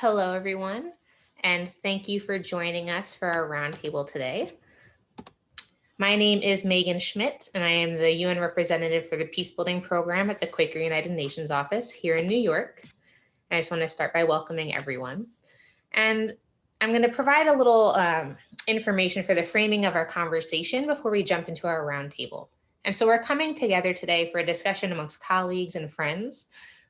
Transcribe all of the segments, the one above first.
Hello, everyone, and thank you for joining us for our roundtable today. My name is Megan Schmidt, and I am the UN representative for the Peacebuilding Program at the Quaker United Nations office here in New York. And I just want to start by welcoming everyone. And I'm going to provide a little information for the framing of our conversation before we jump into our roundtable. And so we're coming together today for a discussion amongst colleagues and friends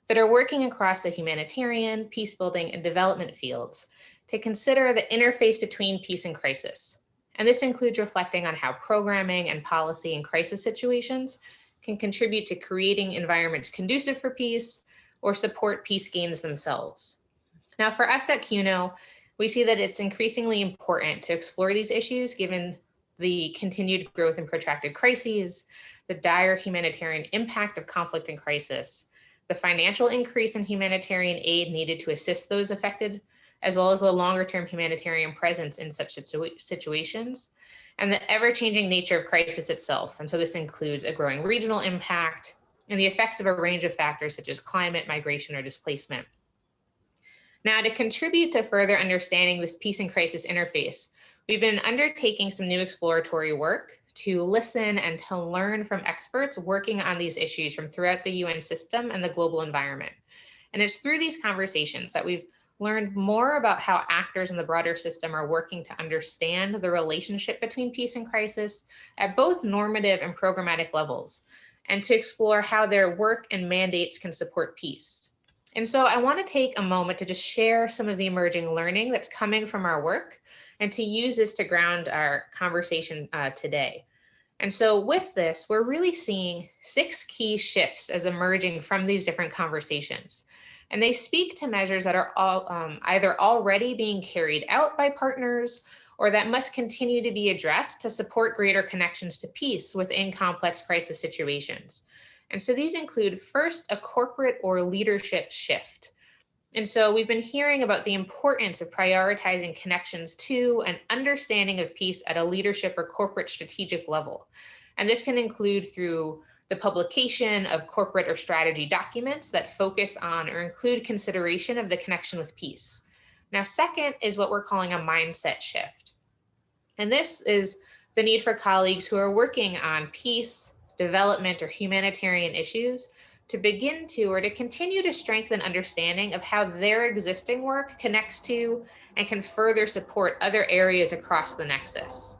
that are working across the humanitarian, peacebuilding, and development fields to consider the interface between peace and crisis. And this includes reflecting on how programming and policy in crisis situations can contribute to creating environments conducive for peace or support peace gains themselves. Now, for us at QUNO, we see that it's increasingly important to explore these issues given the continued growth in protracted crises, the dire humanitarian impact of conflict and crisis, the financial increase in humanitarian aid needed to assist those affected, as well as the longer-term humanitarian presence in such situations, and the ever-changing nature of crisis itself. And so this includes a growing regional impact and the effects of a range of factors such as climate, migration, or displacement. Now, to contribute to further understanding this peace and crisis interface, we've been undertaking some new exploratory work to listen and to learn from experts working on these issues from throughout the UN system and the global environment. And it's through these conversations that we've learned more about how actors in the broader system are working to understand the relationship between peace and crisis at both normative and programmatic levels, and to explore how their work and mandates can support peace. And so I want to take a moment to just share some of the emerging learning that's coming from our work and to use this to ground our conversation today. And so with this, we're really seeing 6 key shifts as emerging from these different conversations. And they speak to measures that are either already being carried out by partners or that must continue to be addressed to support greater connections to peace within complex crisis situations. And so these include, first, a corporate or leadership shift. And so we've been hearing about the importance of prioritizing connections to and understanding of peace at a leadership or corporate strategic level. And this can include through the publication of corporate or strategy documents that focus on or include consideration of the connection with peace. Now, second is what we're calling a mindset shift. And this is the need for colleagues who are working on peace, development, or humanitarian issues to begin to or to continue to strengthen understanding of how their existing work connects to and can further support other areas across the nexus.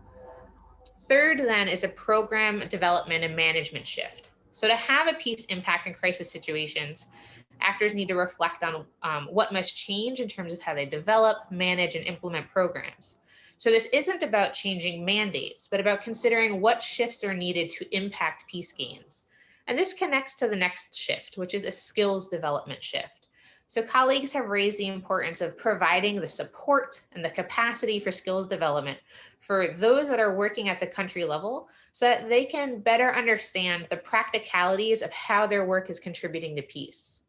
Third, then, is a program development and management shift. So to have a peace impact in crisis situations, actors need to reflect on what must change in terms of how they develop, manage, and implement programs. So this isn't about changing mandates, but about considering what shifts are needed to impact peace gains. And this connects to the next shift, which is a skills development shift. So colleagues have raised the importance of providing the support and the capacity for skills development for those that are working at the country level so that they can better understand the practicalities of how their work is contributing to peace.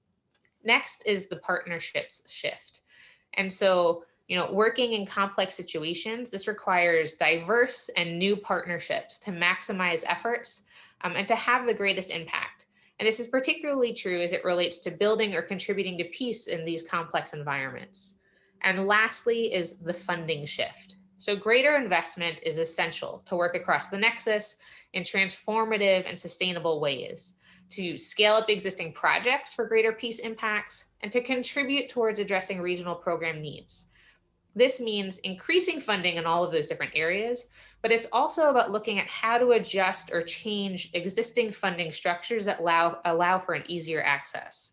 Next is the partnerships shift. And so, working in complex situations, this requires diverse and new partnerships to maximize efforts and to have the greatest impact. And this is particularly true as it relates to building or contributing to peace in these complex environments. And lastly is the funding shift. So greater investment is essential to work across the nexus in transformative and sustainable ways, to scale up existing projects for greater peace impacts, and to contribute towards addressing regional program needs. This means increasing funding in all of those different areas, but it's also about looking at how to adjust or change existing funding structures that allow for an easier access.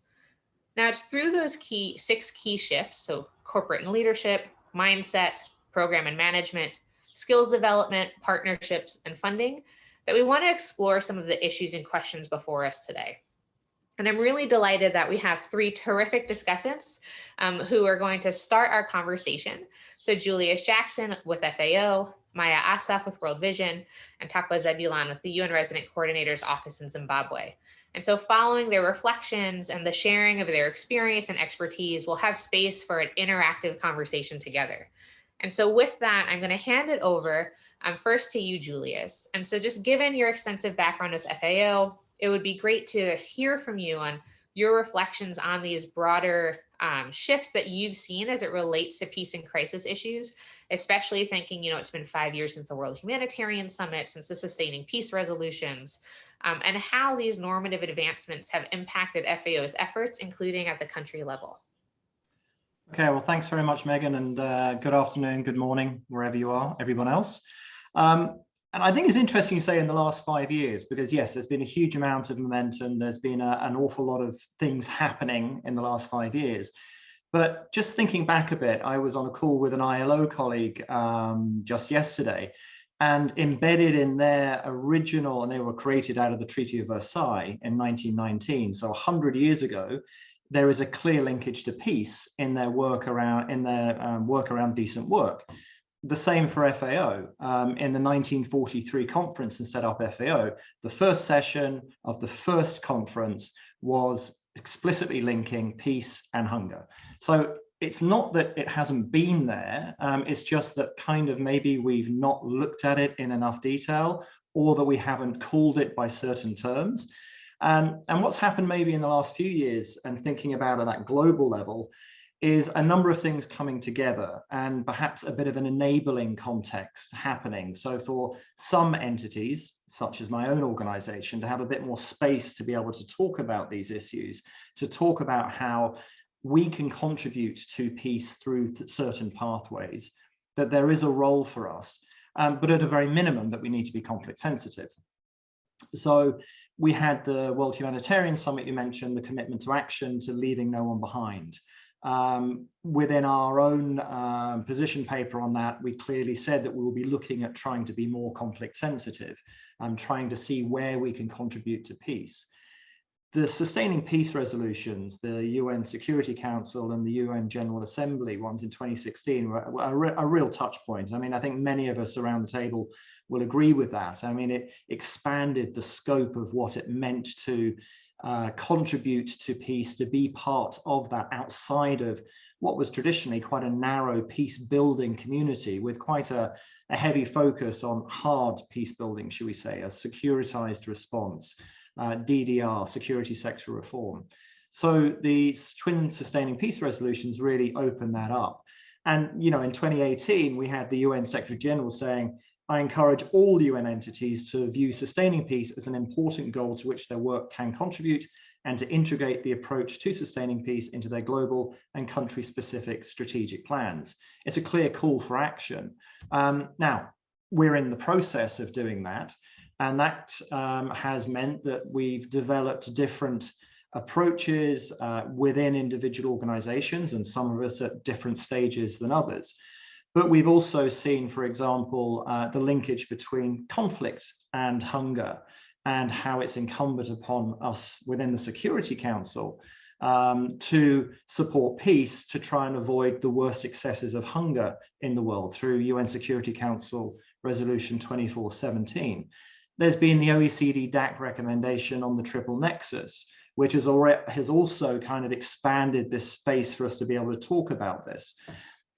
Now, it's through those 6 key shifts, so corporate and leadership, mindset, program and management, skills development, partnerships, and funding, that we want to explore some of the issues and questions before us today. And I'm really delighted that we have 3 terrific discussants who are going to start our conversation. So Julius Jackson with FAO, Maya Assaf with World Vision, and Takwa Zebulon with the UN Resident Coordinator's Office in Zimbabwe. And so following their reflections and the sharing of their experience and expertise, we'll have space for an interactive conversation together. And so with that, I'm going to hand it over first to you, Julius. And so just given your extensive background with FAO, it would be great to hear from you on your reflections on these broader shifts that you've seen as it relates to peace and crisis issues, especially thinking, it's been 5 years since the World Humanitarian Summit, since the Sustaining Peace resolutions, and how these normative advancements have impacted FAO's efforts, including at the country level. Okay, well, thanks very much, Megan, and good afternoon, good morning, wherever you are, everyone else. And I think it's interesting you say in the last 5 years, because yes, there's been a huge amount of momentum. There's been an awful lot of things happening in the last 5 years. But just thinking back a bit, I was on a call with an ILO colleague just yesterday, and embedded in their original, and they were created out of the Treaty of Versailles in 1919, so 100 years ago, there is a clear linkage to peace in their work around decent work. The same for FAO. In the 1943 conference and set up FAO, the first session of the first conference was explicitly linking peace and hunger. So it's not that it hasn't been there, it's just that kind of maybe we've not looked at it in enough detail, or that we haven't called it by certain terms. And what's happened maybe in the last few years, and thinking about at that global level, is a number of things coming together and perhaps a bit of an enabling context happening. So for some entities, such as my own organization, to have a bit more space to be able to talk about these issues, to talk about how we can contribute to peace through certain pathways, that there is a role for us, but at a very minimum that we need to be conflict sensitive. So we had the World Humanitarian Summit, you mentioned, the commitment to action, to leaving no one behind. Within our own position paper on that, we clearly said that we will be looking at trying to be more conflict sensitive and trying to see where we can contribute to peace. The Sustaining Peace resolutions, the UN Security Council and the UN General Assembly ones in 2016 were a real touch point. I mean, I think many of us around the table will agree with that. I mean, it expanded the scope of what it meant to contribute to peace, to be part of that outside of what was traditionally quite a narrow peace building community, with quite a heavy focus on hard peace building, should we say, a securitized response, DDR, security sector reform. So the twin Sustaining Peace resolutions really opened that up. And, in 2018, we had the UN Secretary General saying, I encourage all UN entities to view sustaining peace as an important goal to which their work can contribute, and to integrate the approach to sustaining peace into their global and country-specific strategic plans. It's a clear call for action. Now, we're in the process of doing that, and that has meant that we've developed different approaches within individual organizations, and some of us at different stages than others. But we've also seen, for example, the linkage between conflict and hunger, and how it's incumbent upon us within the Security Council to support peace, to try and avoid the worst excesses of hunger in the world through UN Security Council Resolution 2417. There's been the OECD DAC recommendation on the triple nexus, which has also kind of expanded this space for us to be able to talk about this.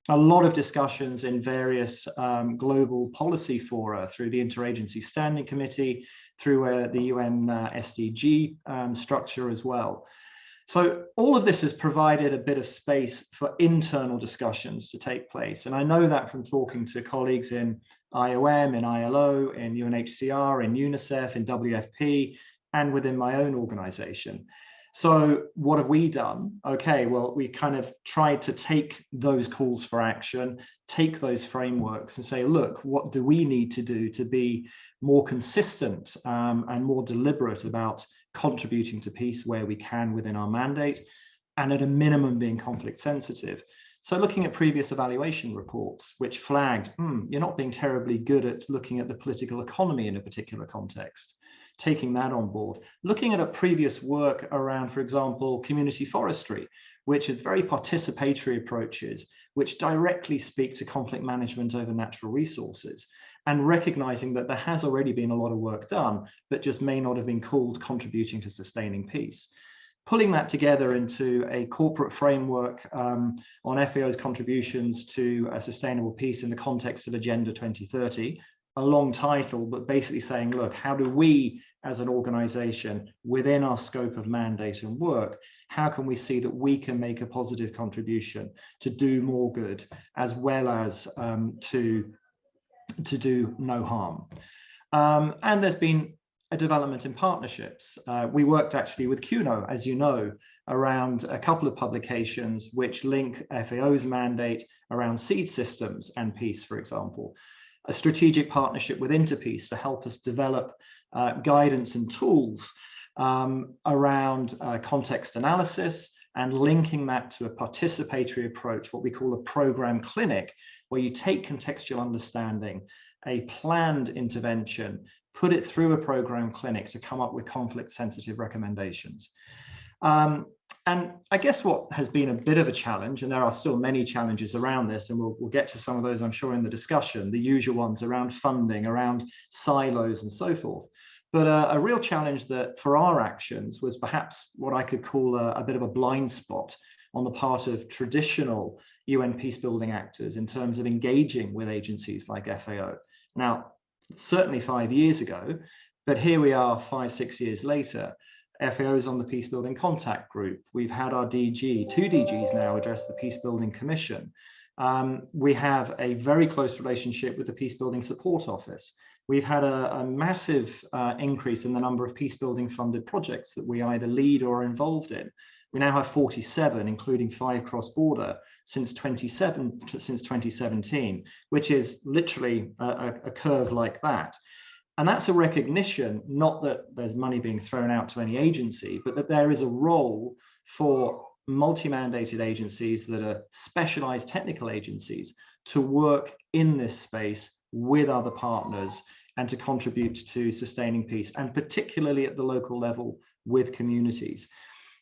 A lot of discussions in various global policy fora, through the Interagency Standing Committee, through the UN SDG structure as well. So all of this has provided a bit of space for internal discussions to take place. And I know that from talking to colleagues in IOM, in ILO, in UNHCR, in UNICEF, in WFP, and within my own organization. So what have we done? Okay, well, we kind of tried to take those calls for action, take those frameworks and say, look, what do we need to do to be more consistent and more deliberate about contributing to peace where we can within our mandate, and at a minimum being conflict sensitive. So looking at previous evaluation reports, which flagged, you're not being terribly good at looking at the political economy in a particular context. Taking that on board, looking at a previous work around, for example, community forestry, which is very participatory approaches, which directly speak to conflict management over natural resources, and recognizing that there has already been a lot of work done, but just may not have been called contributing to sustaining peace. Pulling that together into a corporate framework on FAO's contributions to a sustainable peace in the context of Agenda 2030, a long title, but basically saying, look, how do we as an organization within our scope of mandate and work, how can we see that we can make a positive contribution to do more good as well as to do no harm? And there's been a development in partnerships. We worked actually with QUNO, as you know, around a couple of publications which link FAO's mandate around seed systems and peace, for example. A strategic partnership with Interpeace to help us develop guidance and tools around context analysis and linking that to a participatory approach, what we call a program clinic, where you take contextual understanding, a planned intervention, put it through a program clinic to come up with conflict sensitive recommendations. And I guess what has been a bit of a challenge, and there are still many challenges around this, and we'll get to some of those, I'm sure, in the discussion, the usual ones around funding, around silos and so forth. But a real challenge that for our actions was perhaps what I could call a bit of a blind spot on the part of traditional UN peacebuilding actors in terms of engaging with agencies like FAO. Now, certainly 5 years ago, but here we are 5, 6 years later. FAO is on the Peacebuilding Contact Group. We've had our DG, 2 DGs now address the Peacebuilding Commission. We have a very close relationship with the Peacebuilding Support Office. We've had a massive increase in the number of peacebuilding funded projects that we either lead or are involved in. We now have 47, including 5 cross-border since 2017, which is literally a curve like that. And that's a recognition, not that there's money being thrown out to any agency, but that there is a role for multi-mandated agencies that are specialized technical agencies to work in this space with other partners and to contribute to sustaining peace, and particularly at the local level with communities.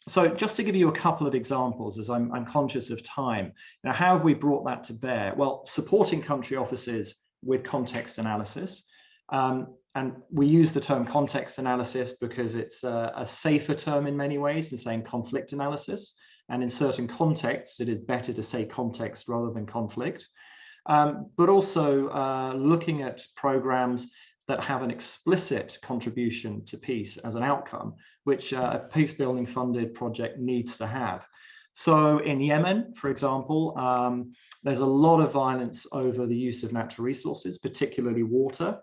So just to give you a couple of examples, as I'm conscious of time, now how have we brought that to bear? Well, supporting country offices with context analysis. And we use the term context analysis because it's a safer term in many ways than saying conflict analysis. And in certain contexts, it is better to say context rather than conflict. But also looking at programs that have an explicit contribution to peace as an outcome, which a peacebuilding funded project needs to have. So in Yemen, for example, there's a lot of violence over the use of natural resources, particularly water.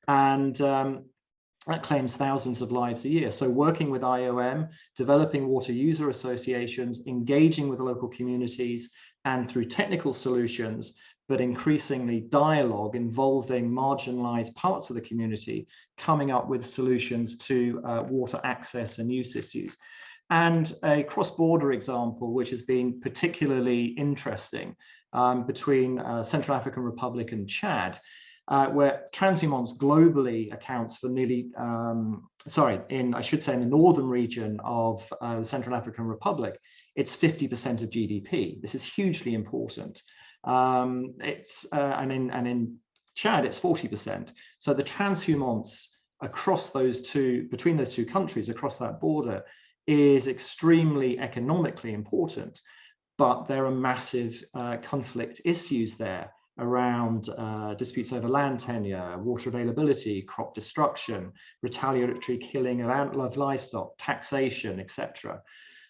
And that claims thousands of lives a year. So working with IOM, developing water user associations, engaging with local communities, and through technical solutions, but increasingly dialogue involving marginalized parts of the community, coming up with solutions to water access and use issues. And a cross-border example, which has been particularly interesting between Central African Republic and Chad, where transhumance globally accounts for nearly, in the northern region of the Central African Republic, it's 50% of GDP. This is hugely important. And in Chad, it's 40%. So the transhumance across between those two countries, across that border, is extremely economically important. But there are massive conflict issues there around disputes over land tenure, water availability, crop destruction, retaliatory killing of livestock, taxation, etc.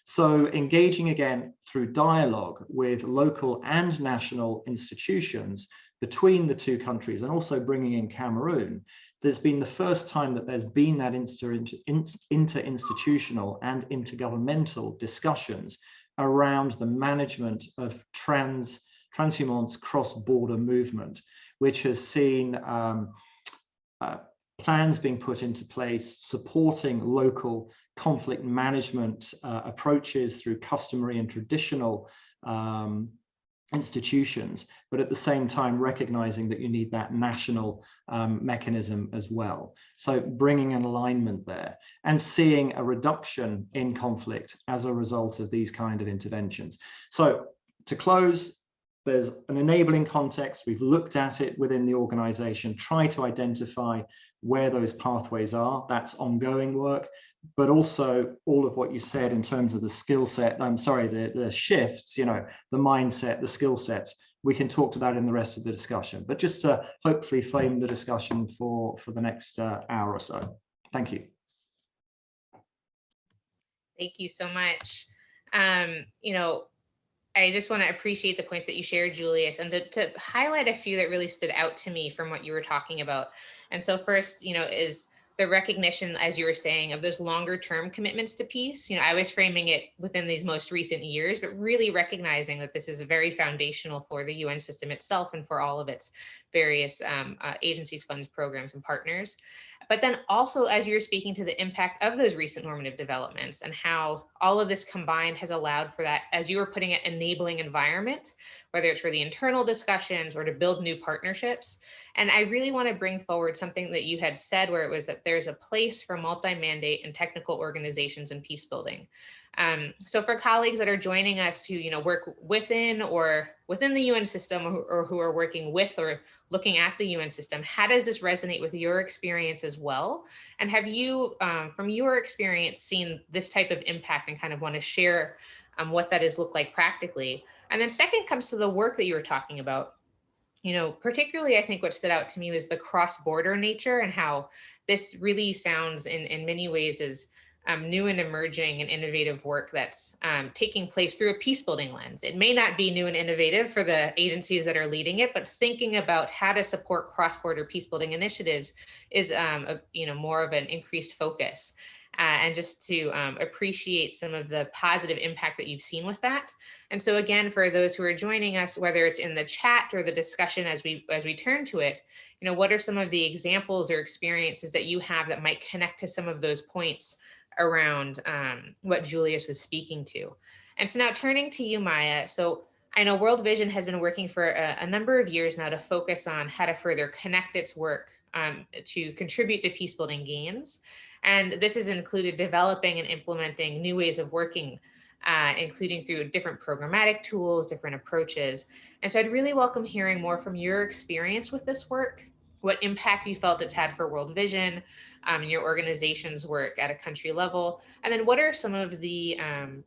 So engaging again through dialogue with local and national institutions between the two countries, and also bringing in Cameroon, there's been the first time that there's been that interinstitutional and intergovernmental discussions around the management of transhumance cross-border movement, which has seen plans being put into place supporting local conflict management approaches through customary and traditional institutions, but at the same time recognizing that you need that national mechanism as well. So bringing an alignment there and seeing a reduction in conflict as a result of these kind of interventions. So to close, there's an enabling context. We've looked at it within the organization, try to identify where those pathways are. That's ongoing work, but also all of what you said in terms of the skill set, the shifts, the mindset, the skill sets we can talk to that in the rest of the discussion, but just to hopefully frame the discussion for the next hour or so. Thank you. Thank you so much. You know, I just want to appreciate the points that you shared, Julius, and to highlight a few that really stood out to me from what you were talking about. And so first, you know, is the recognition, as you were saying, of those longer term commitments to peace. You know, I was framing it within these most recent years, but really recognizing that this is very foundational for the UN system itself and for all of its various agencies, funds, programs, and partners. But then also, as you're speaking to the impact of those recent normative developments and how all of this combined has allowed for that, as you were putting it, enabling environment, whether it's for the internal discussions or to build new partnerships. And I really want to bring forward something that you had said, where it was that there's a place for multi-mandate and technical organizations in peace building. So for colleagues that are joining us who, you know, work within the UN system, or who are working with or looking at the UN system, how does this resonate with your experience as well? And have you, from your experience, seen this type of impact and kind of want to share what that has looked like practically? And then second comes to the work that you were talking about. You know, particularly, I think what stood out to me was the cross-border nature and how this really sounds in many ways as new and emerging and innovative work that's taking place through a peace building lens. It may not be new and innovative for the agencies that are leading it, but thinking about how to support cross-border peace building initiatives is you know, more of an increased focus. And just to appreciate some of the positive impact that you've seen with that. And so again, for those who are joining us, whether it's in the chat or the discussion as we turn to it, you know, what are some of the examples or experiences that you have that might connect to some of those points around what Julius was speaking to? And so now turning to you, Maya. So I know World Vision has been working for a number of years now to focus on how to further connect its work to contribute to peace building gains. And this has included developing and implementing new ways of working, including through different programmatic tools, different approaches. And so I'd really welcome hearing more from your experience with this work, what impact you felt it's had for World Vision, and your organization's work at a country level. And then what are some of the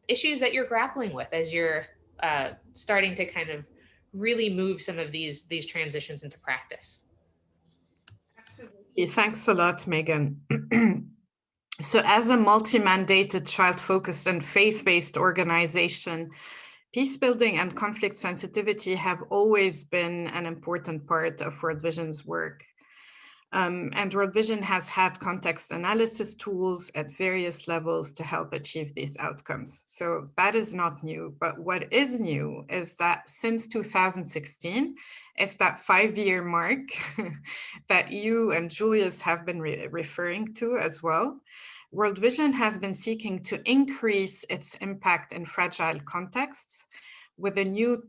issues that you're grappling with as you're starting to kind of really move some of these transitions into practice? Absolutely. Thanks a lot, Megan. So as a multi-mandated, child-focused and faith-based organization, peace building and conflict sensitivity have always been an important part of World Vision's work. And World Vision has had context analysis tools at various levels to help achieve these outcomes. So that is not new, but what is new is that since 2016, it's that 5-year mark that you and Julius have been referring to as well. World Vision has been seeking to increase its impact in fragile contexts with a new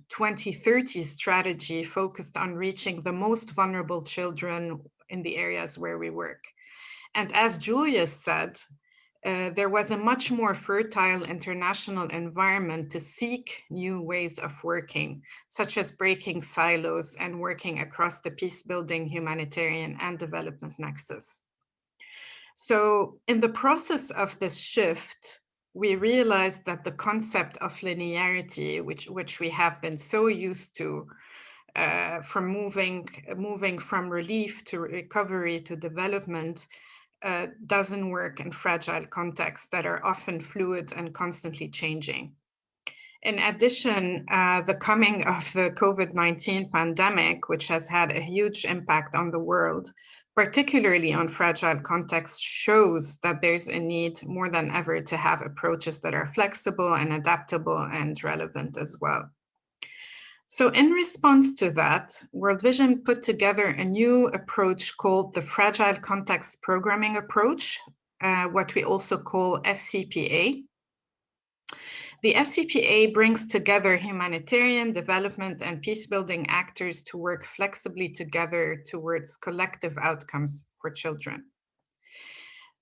2030 strategy focused on reaching the most vulnerable children in the areas where we work. And as Julius said, there was a much more fertile international environment to seek new ways of working, such as breaking silos and working across the peace-building, humanitarian, and development nexus. So in the process of this shift, we realized that the concept of linearity, which we have been so used to, from moving from relief to recovery to development, doesn't work in fragile contexts that are often fluid and constantly changing. In addition, the coming of the COVID-19 pandemic, which has had a huge impact on the world, particularly on fragile contexts, shows that there's a need more than ever to have approaches that are flexible and adaptable and relevant as well. So in response to that, World Vision put together a new approach called the Fragile Context Programming Approach, what we also call FCPA. The FCPA brings together humanitarian, development, and peace-building actors to work flexibly together towards collective outcomes for children.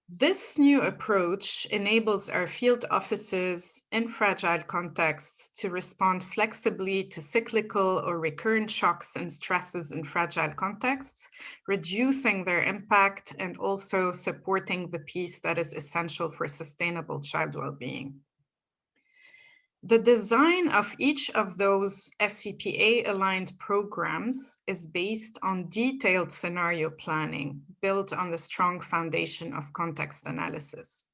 This new approach enables our field offices in fragile contexts to respond flexibly to cyclical or recurrent shocks and stresses in fragile contexts, reducing their impact and also supporting the peace that is essential for sustainable child well-being. The design of each of those FCPA-aligned programs is based on detailed scenario planning built on the strong foundation of context analysis.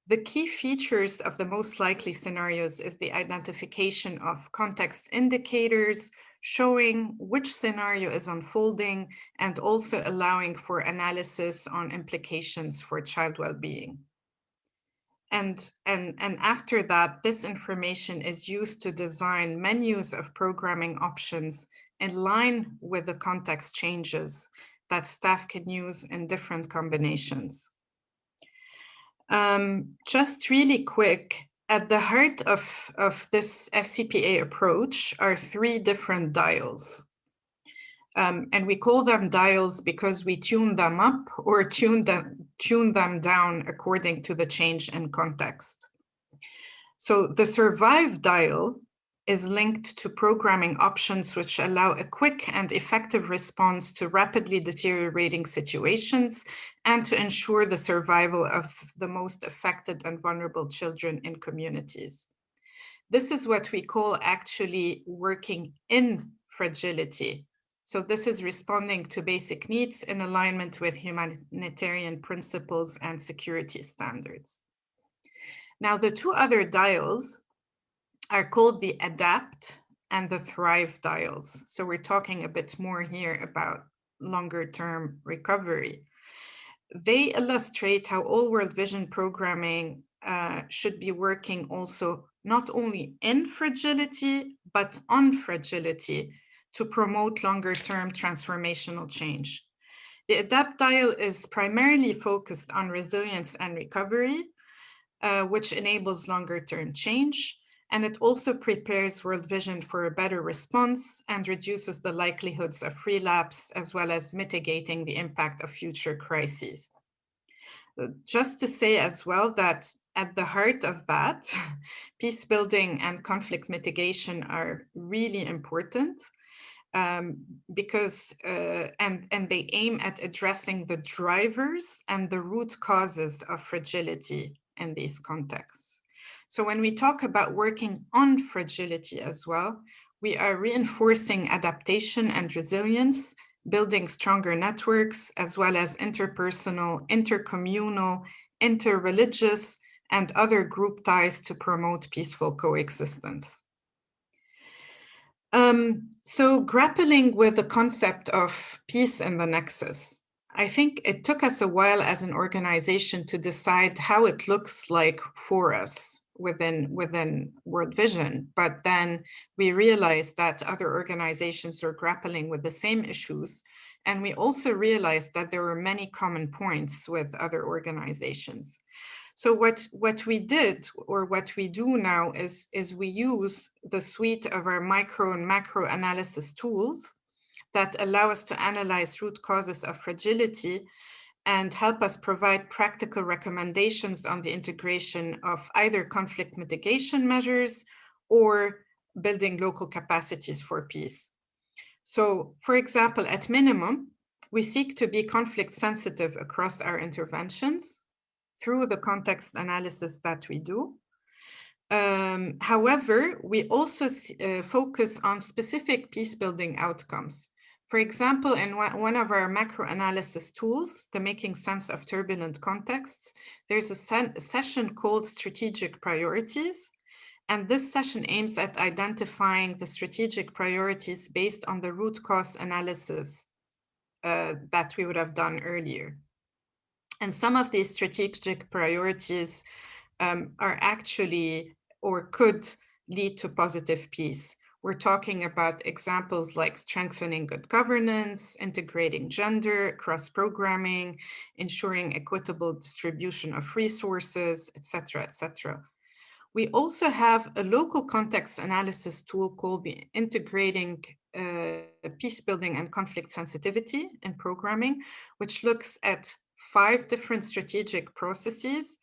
The key features of the most likely scenarios is the identification of context indicators, showing which scenario is unfolding, and also allowing for analysis on implications for child well-being. And after that, this information is used to design menus of programming options in line with the context changes that staff can use in different combinations. Just really quick, at the heart of this FCPA approach are 3 different dials. And we call them dials because we tune them up or tune them down according to the change in context. So the survive dial is linked to programming options which allow a quick and effective response to rapidly deteriorating situations and to ensure the survival of the most affected and vulnerable children in communities. This is what we call actually working in fragility. So this is responding to basic needs in alignment with humanitarian principles and security standards. Now, the 2 other dials are called the adapt and the thrive dials. So we're talking a bit more here about longer term recovery. They illustrate how all World Vision programming should be working also not only in fragility, but on fragility to promote longer term transformational change. The adapt dial is primarily focused on resilience and recovery, which enables longer term change. And it also prepares World Vision for a better response and reduces the likelihoods of relapse, as well as mitigating the impact of future crises. Just to say as well that at the heart of that, peace building and conflict mitigation are really important because they aim at addressing the drivers and the root causes of fragility in these contexts. So when we talk about working on fragility as well, we are reinforcing adaptation and resilience, building stronger networks, as well as interpersonal, intercommunal, interreligious, and other group ties to promote peaceful coexistence. So grappling with the concept of peace in the nexus, I think it took us a while as an organization to decide how it looks like for us within World Vision, but then we realized that other organizations are grappling with the same issues. And we also realized that there were many common points with other organizations. So what we did, or what we do now, is we use the suite of our micro and macro analysis tools that allow us to analyze root causes of fragility and help us provide practical recommendations on the integration of either conflict mitigation measures or building local capacities for peace. So, for example, at minimum, we seek to be conflict sensitive across our interventions through the context analysis that we do. However, we also focus on specific peace building outcomes. For example, in one of our macro analysis tools, the Making Sense of Turbulent Contexts, there's a session called Strategic Priorities. And this session aims at identifying the strategic priorities based on the root cause analysis that we would have done earlier. And some of these strategic priorities are actually, or could lead to positive peace. We're talking about examples like strengthening good governance, integrating gender, cross-programming, ensuring equitable distribution of resources, et cetera, et cetera. We also have a local context analysis tool called the Integrating Peace Building and Conflict Sensitivity in Programming, which looks at 5 different strategic processes,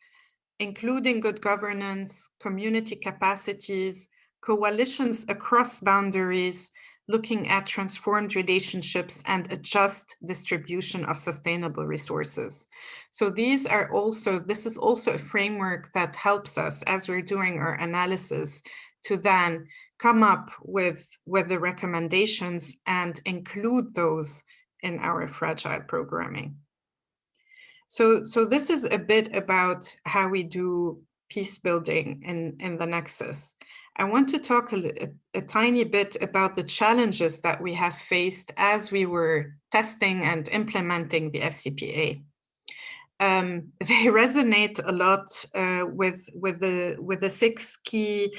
including good governance, community capacities, coalitions across boundaries, looking at transformed relationships and a just distribution of sustainable resources. So this is also a framework that helps us as we're doing our analysis to then come up with the recommendations and include those in our fragile programming. So this is a bit about how we do peace building in the Nexus. I want to talk a tiny bit about the challenges that we have faced as we were testing and implementing the FCPA. They resonate a lot with the six key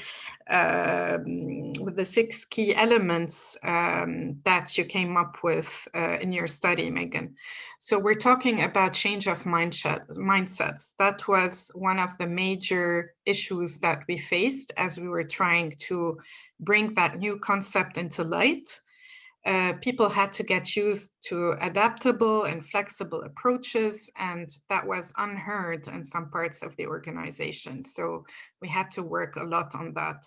elements that you came up with in your study, Megan. So we're talking about change of mindsets. That was one of the major issues that we faced as we were trying to bring that new concept into light. People had to get used to adaptable and flexible approaches, and that was unheard in some parts of the organization. So we had to work a lot on that.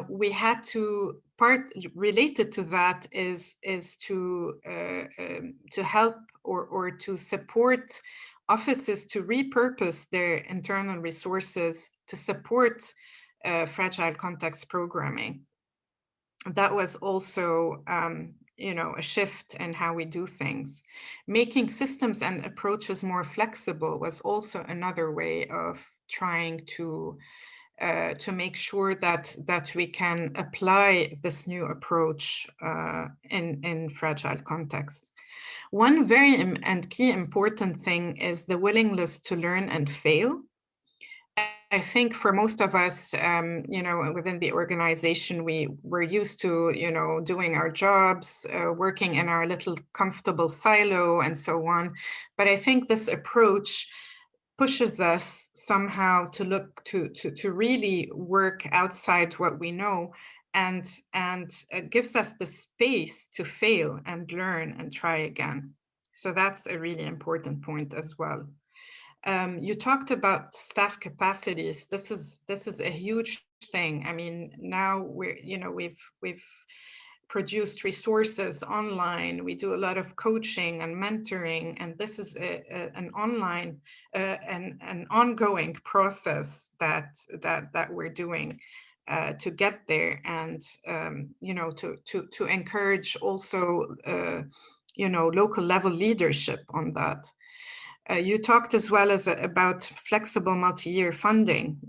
We had to, part related to that is to help or to support offices to repurpose their internal resources to support fragile context programming. That was also, a shift in how we do things. Making systems and approaches more flexible was also another way of trying to make sure that we can apply this new approach in fragile contexts. One very and key important thing is the willingness to learn and fail. I think for most of us, within the organization, we were used to, doing our jobs, working in our little comfortable silo and so on. But I think this approach pushes us somehow to look to really work outside what we know, and it gives us the space to fail and learn and try again. So that's a really important point as well. You talked about staff capacities. This is a huge thing. I mean, now we've produced resources online. We do a lot of coaching and mentoring, and this is an online, an ongoing process that we're doing to get there, and to encourage also local level leadership on that. You talked as well as about flexible multi-year funding.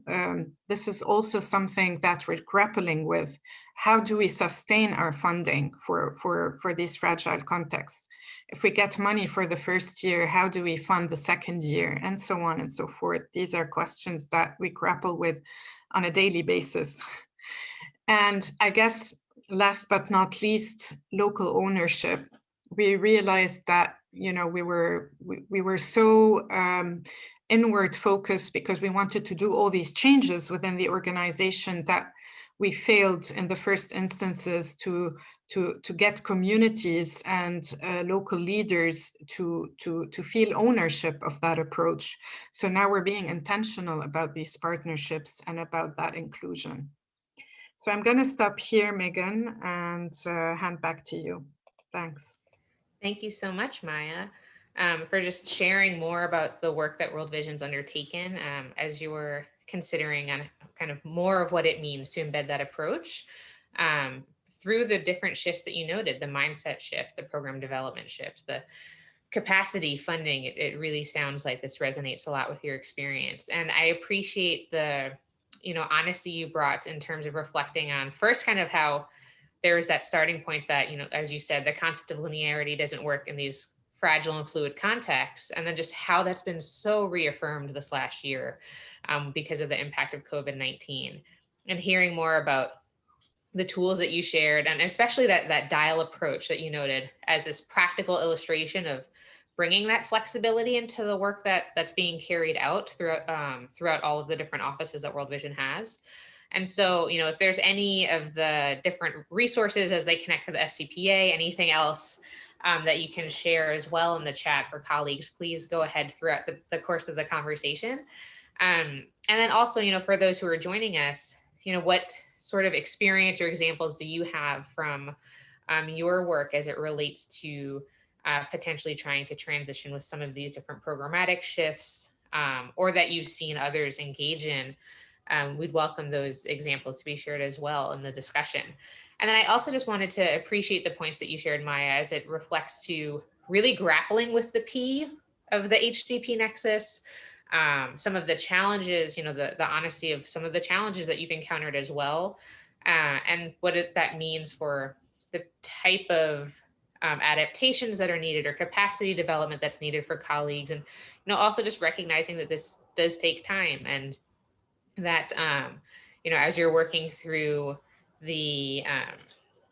This is also something that we're grappling with. How do we sustain our funding for these fragile contexts? If we get money for the first year, how do we fund the second year, and so on and so forth? These are questions that we grapple with on a daily basis. And I guess last but not least, local ownership. We realized that we were so inward focused because we wanted to do all these changes within the organization that we failed in the first instances to get communities and local leaders to feel ownership of that approach. So now we're being intentional about these partnerships and about that inclusion. So I'm going to stop here, Megan, and hand back to you. Thanks. Thank you so much, Maya, for just sharing more about the work that World Vision's undertaken as you were considering on kind of more of what it means to embed that approach through the different shifts that you noted, the mindset shift, the program development shift, the capacity funding. It really sounds like this resonates a lot with your experience. And I appreciate the honesty you brought in terms of reflecting on first kind of how there is that starting point that, as you said, the concept of linearity doesn't work in these fragile and fluid contexts, and then just how that's been so reaffirmed this last year because of the impact of COVID-19, and hearing more about the tools that you shared, and especially that dial approach that you noted as this practical illustration of bringing that flexibility into the work that's being carried out throughout all of the different offices that World Vision has. And so, if there's any of the different resources as they connect to the FCPA, anything else that you can share as well in the chat for colleagues, please go ahead throughout the course of the conversation. And then also, for those who are joining us, what sort of experience or examples do you have from your work as it relates to potentially trying to transition with some of these different programmatic shifts, or that you've seen others engage in? We'd welcome those examples to be shared as well in the discussion. And then I also just wanted to appreciate the points that you shared, Maya, as it reflects to really grappling with the P of the HDP nexus, some of the challenges, you know, the honesty of some of the challenges that you've encountered as well, and what that means for the type of adaptations that are needed or capacity development that's needed for colleagues. And, you know, also just recognizing that this does take time, and that, you know, as you're working through the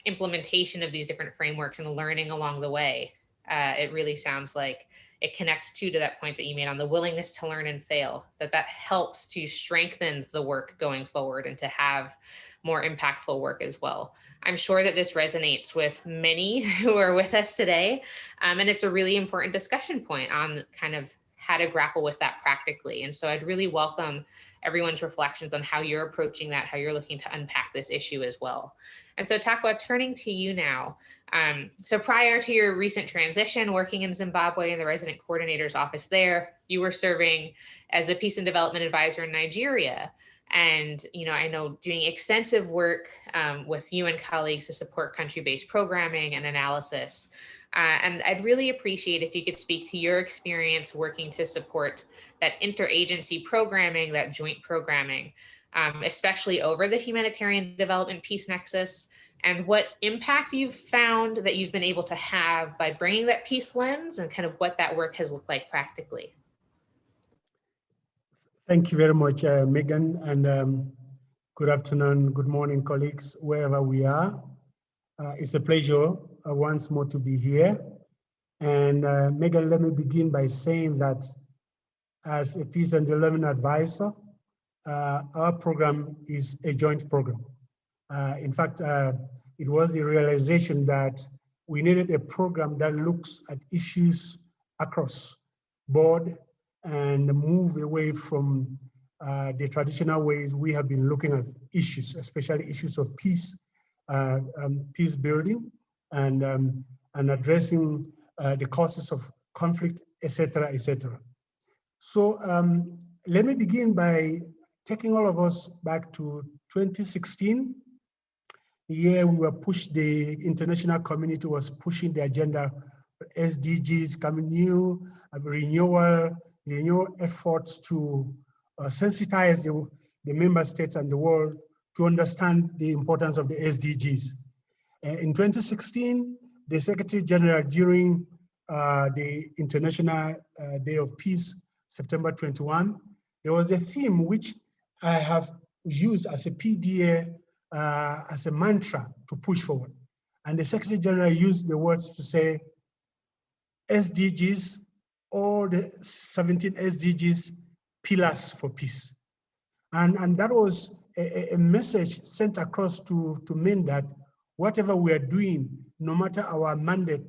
implementation of these different frameworks and learning along the way, it really sounds like it connects to that point that you made on the willingness to learn and fail, that helps to strengthen the work going forward and to have more impactful work as well. I'm sure that this resonates with many who are with us today. And it's a really important discussion point on kind of how to grapple with that practically. And so I'd really welcome everyone's reflections on how you're approaching that, how you're looking to unpack this issue as well. And so Takwa, turning to you now. So prior to your recent transition, working in Zimbabwe in the resident coordinator's office there, you were serving as the Peace and Development Advisor in Nigeria. And, you know, I know doing extensive work with you and colleagues to support country-based programming and analysis. And I'd really appreciate if you could speak to your experience working to support that interagency programming, that joint programming, especially over the humanitarian development peace nexus, and what impact you've found that you've been able to have by bringing that peace lens, and kind of what that work has looked like practically. Thank you very much, Megan, and good afternoon, good morning, colleagues, wherever we are. It's a pleasure once more to be here. And Megan, let me begin by saying that as a Peace and Development Advisor, our program is a joint program. In fact, it was the realization that we needed a program that looks at issues across board and move away from the traditional ways we have been looking at issues, especially issues of peace, peace building, and addressing the causes of conflict, etc., etc. So let me begin by taking all of us back to 2016. The year we were pushed, the international community was pushing the agenda for SDGs, coming new, renewal efforts to sensitize the member states and the world to understand the importance of the SDGs. In 2016, the Secretary General, during the International Day of Peace, September 21, there was a theme which I have used as a PDA, as a mantra to push forward. And the Secretary General used the words to say, SDGs, all the 17 SDGs, pillars for peace. And that was a message sent across to mean that whatever we are doing, no matter our mandate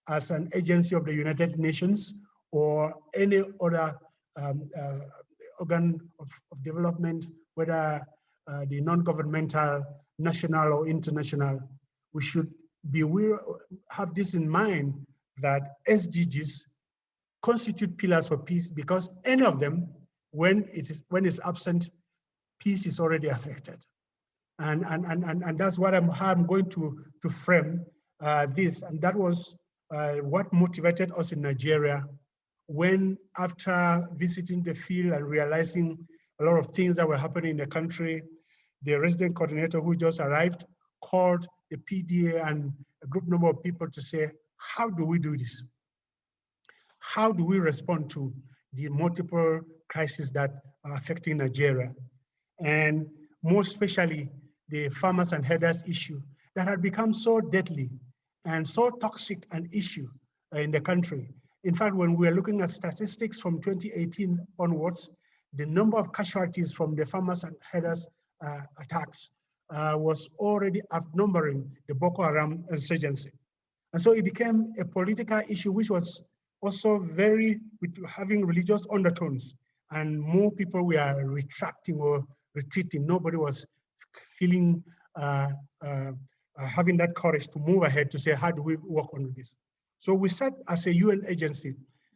as an agency of the United Nations or any other organ of development, whether the non-governmental, national or international, we should have this in mind that SDGs constitute pillars for peace, because any of them, when it's absent, peace is already affected. And that's what I'm going to frame this. And that was what motivated us in Nigeria when, after visiting the field and realizing a lot of things that were happening in the country, the resident coordinator who just arrived called the PDA and a group number of people to say, how do we do this? How do we respond to the multiple crises that are affecting Nigeria? And more especially, the farmers and herders issue that had become so deadly and so toxic an issue in the country. In fact, when we are looking at statistics from 2018 onwards, the number of casualties from the farmers and herders attacks was already outnumbering the Boko Haram insurgency. And so it became a political issue, which was also having religious undertones, and more people were retracting or retreating. Nobody was feeling, having that courage to move ahead to say, how do we work on this? So we sat as a UN agency,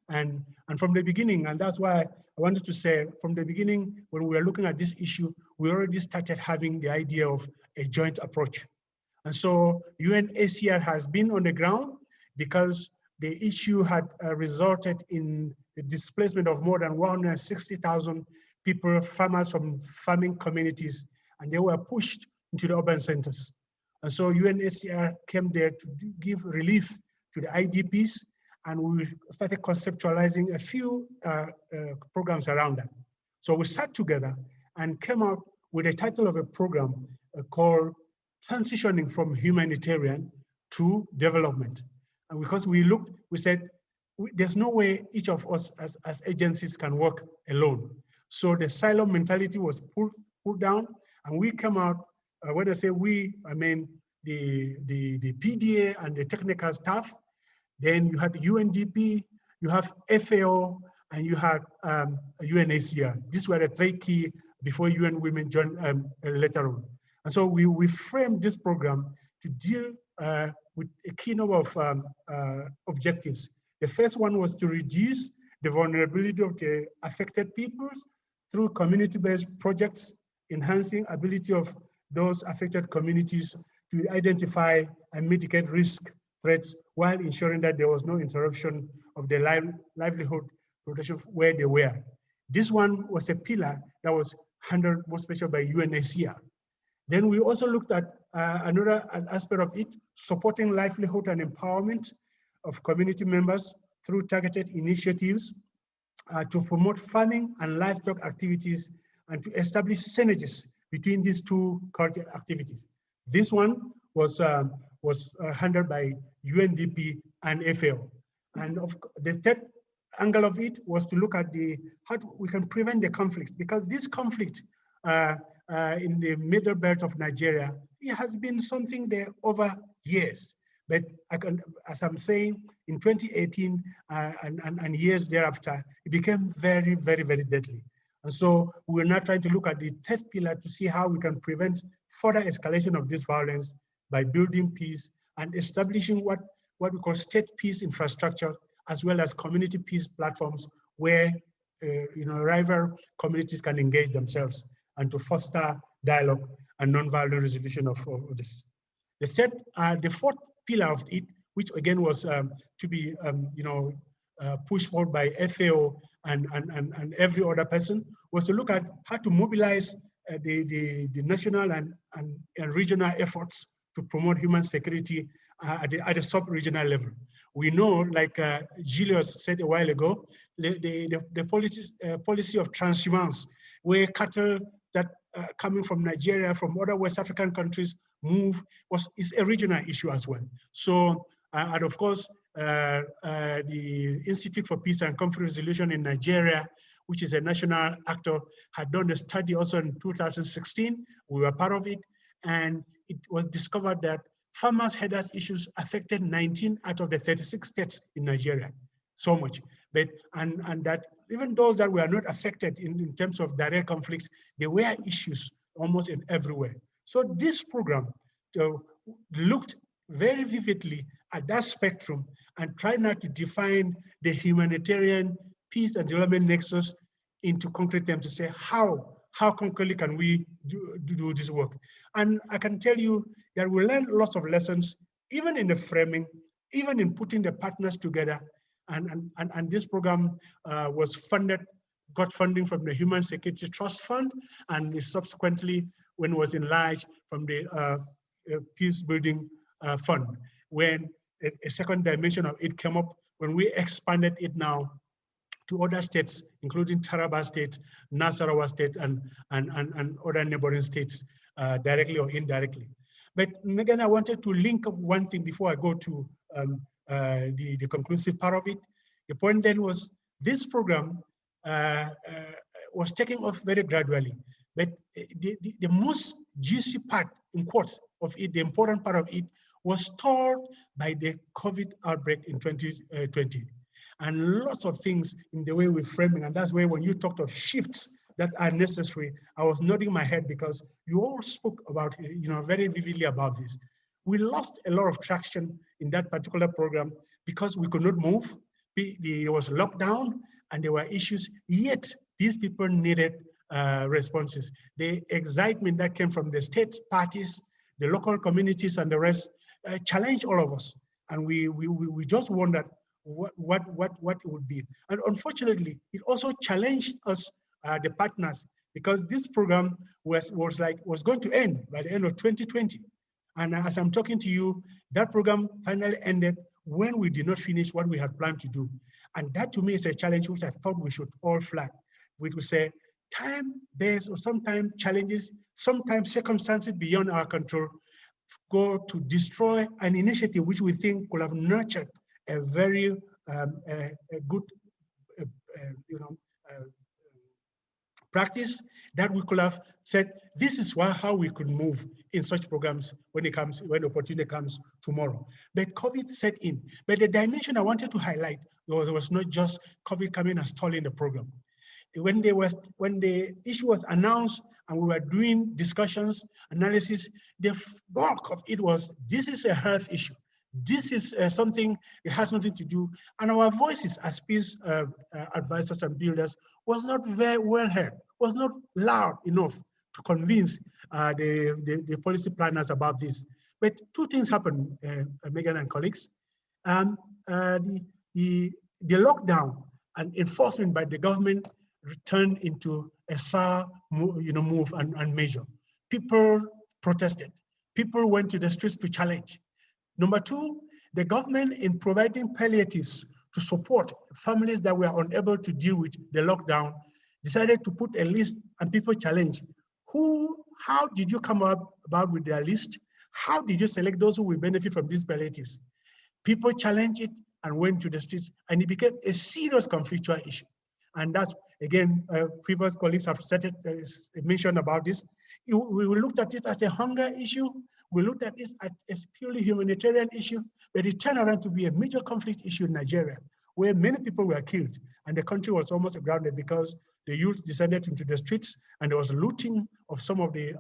and from the beginning, and that's why I wanted to say, from the beginning, when we were looking at this issue, we already started having the idea of a joint approach. And so UNHCR has been on the ground because the issue had resulted in the displacement of more than 160,000 people, farmers from farming communities, and they were pushed into the urban centers. And so UNHCR came there to give relief to the IDPs, and we started conceptualizing a few programs around that. So we sat together and came out with a title of a program called Transitioning from Humanitarian to Development. And because we looked, we said, there's no way each of us as agencies can work alone. So the silo mentality was pulled down, and we came out, when I say we, I mean the PDA and the technical staff. Then you had UNDP, you have FAO, and you had UNHCR. These were the three key before UN Women joined later on. And so we framed this program to deal with a key number of objectives. The first one was to reduce the vulnerability of the affected peoples through community-based projects, enhancing ability of those affected communities to identify and mitigate risk threats while ensuring that there was no interruption of their livelihood protection where they were. This one was a pillar that was handled most especially by UNHCR. Then we also looked at another aspect of it, supporting livelihood and empowerment of community members through targeted initiatives to promote farming and livestock activities and to establish synergies between these two cultural activities. This one was handled by UNDP and FAO. And the third angle of it was to look at how we can prevent the conflict, because this conflict in the middle belt of Nigeria, it has been something there over years. But as I'm saying, in 2018 and years thereafter, it became very, very, very deadly. And so we're now trying to look at the third pillar to see how we can prevent further escalation of this violence by building peace and establishing what we call state peace infrastructure, as well as community peace platforms where rival communities can engage themselves and to foster dialogue and nonviolent resolution of this. The fourth pillar of it, which again was to be pushed forward by FAO and every other person, was to look at how to mobilize the national and regional efforts to promote human security at the sub-regional level. We know, like Julius said a while ago, the policy of transhumance, where cattle that coming from Nigeria, from other West African countries move, is a regional issue as well. So, and of course, the Institute for Peace and Conflict Resolution in Nigeria, which is a national actor, had done a study also in 2016. We were part of it, and it was discovered that farmers' herders issues affected 19 out of the 36 states in Nigeria, so much. But and that even those that were not affected in terms of direct conflicts, there were issues almost in everywhere. So this program looked very vividly at that spectrum and tried now to define the humanitarian peace and development nexus into concrete terms to say how concretely can we do this work. And I can tell you that we learned lots of lessons, even in the framing, even in putting the partners together. And this program was got funding from the Human Security Trust Fund, and subsequently, when it was enlarged, from the Peacebuilding Fund, when a second dimension of it came up, when we expanded it now to other states, including Taraba State, Nasarawa State, and other neighboring states, directly or indirectly. But Megan, I wanted to link up one thing before I go to the conclusive part of it. The point then was this program was taking off very gradually, but the most juicy part, in quotes, of it, the important part of it, was stalled by the COVID outbreak in 2020. And lots of things in the way we're framing, and that's where when you talked of shifts that are necessary, I was nodding my head because you all spoke about, very vividly about this. We lost a lot of traction in that particular program because we could not move. There was lockdown and there were issues, yet these people needed responses. The excitement that came from the state parties, the local communities and the rest challenged all of us. And we just wondered what it would be. And unfortunately, it also challenged us, the partners, because this program was going to end by the end of 2020. And as I'm talking to you, that program finally ended when we did not finish what we had planned to do. And that to me is a challenge which I thought we should all flag. We would say time-based or sometimes challenges, sometimes circumstances beyond our control go to destroy an initiative which we think could have nurtured a very good practice that we could have said, this is how we could move in such programs when opportunity comes tomorrow. But COVID set in. But the dimension I wanted to highlight was not just COVID coming and stalling the program. When the issue was announced and we were doing discussions, analysis, the bulk of it was, this is a health issue. This is something, it has nothing to do. And our voices as peace advisors and builders was not very well heard, was not loud enough to convince the policy planners about this. But two things happened, Megan and colleagues. The lockdown and enforcement by the government returned into a SAR move and measure. People protested. People went to the streets to challenge. Number two, the government, in providing palliatives to support families that were unable to deal with the lockdown, decided to put a list, and people challenged. How did you come about with their list? How did you select those who will benefit from these palliatives? People challenged it and went to the streets, and it became a serious conflictual issue. And that's, again, previous colleagues have said it, mentioned about this. We looked at it as a hunger issue. We looked at this as a purely humanitarian issue, but it turned around to be a major conflict issue in Nigeria, where many people were killed, and the country was almost grounded because the youth descended into the streets, and there was looting of some of the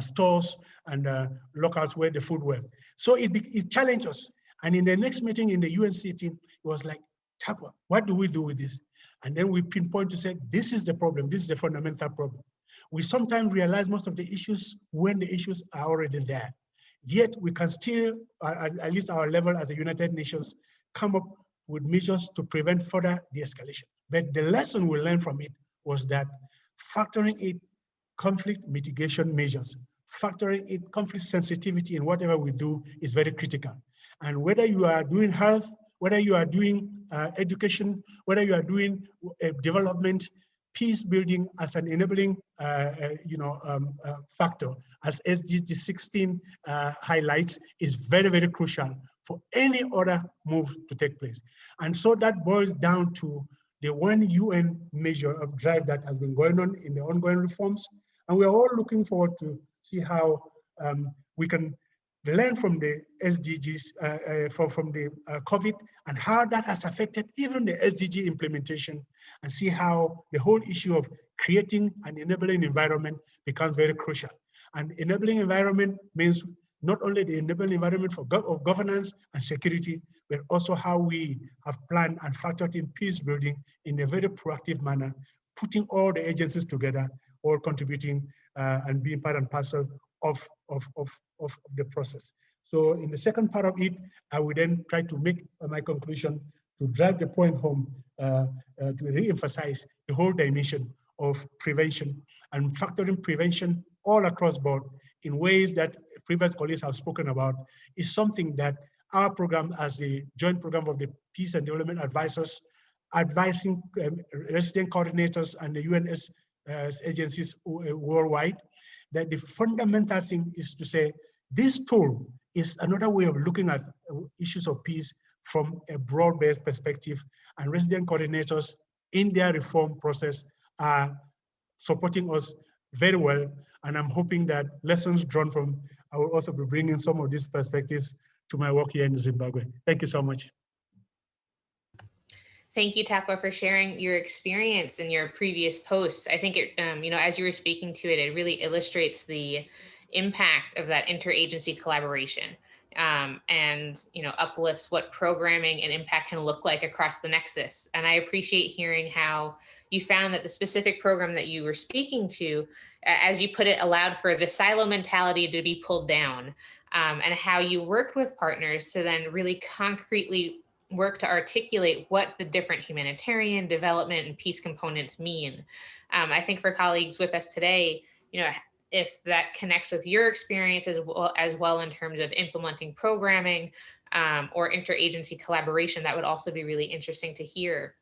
stores and locals where the food was. So it challenged us. And in the next meeting in the UNC team, it was like, Takwa, what do we do with this? And then we pinpoint to say, this is the problem. This is the fundamental problem. We sometimes realize most of the issues when the issues are already there. Yet we can still, at least our level as the United Nations, come up with measures to prevent further de-escalation. But the lesson we learned from it was that factoring in conflict mitigation measures, factoring in conflict sensitivity in whatever we do is very critical. And whether you are doing health, whether you are doing education, whether you are doing development, peace building as an enabling factor, as SDG 16 highlights, is very, very crucial for any other move to take place. And so that boils down to the one UN measure of drive that has been going on in the ongoing reforms. And we're all looking forward to see how we can learn from the SDGs, from the COVID, and how that has affected even the SDG implementation, and see how the whole issue of creating an enabling environment becomes very crucial. And enabling environment means not only the enabling environment for governance and security, but also how we have planned and factored in peace building in a very proactive manner, putting all the agencies together, all contributing and being part and parcel of the process. So in the second part of it, I will then try to make my conclusion to drive the point home, to re-emphasize the whole dimension of prevention and factoring prevention all across board in ways that previous colleagues have spoken about is something that our program, as the joint program of the Peace and Development Advisors, advising resident coordinators and the UNS agencies worldwide, that the fundamental thing is to say, this tool is another way of looking at issues of peace from a broad-based perspective, and resident coordinators in their reform process are supporting us very well. And I'm hoping that lessons drawn from, I will also be bringing some of these perspectives to my work here in Zimbabwe. Thank you so much. Thank you, Takwa, for sharing your experience in your previous posts. I think it, as you were speaking to it, it really illustrates the impact of that interagency collaboration, and uplifts what programming and impact can look like across the nexus. And I appreciate hearing how you found that the specific program that you were speaking to, as you put it, allowed for the silo mentality to be pulled down, and how you worked with partners to then really concretely work to articulate what the different humanitarian, development, and peace components mean. I think for colleagues with us today, if that connects with your experience as well in terms of implementing programming, or interagency collaboration, that would also be really interesting to hear.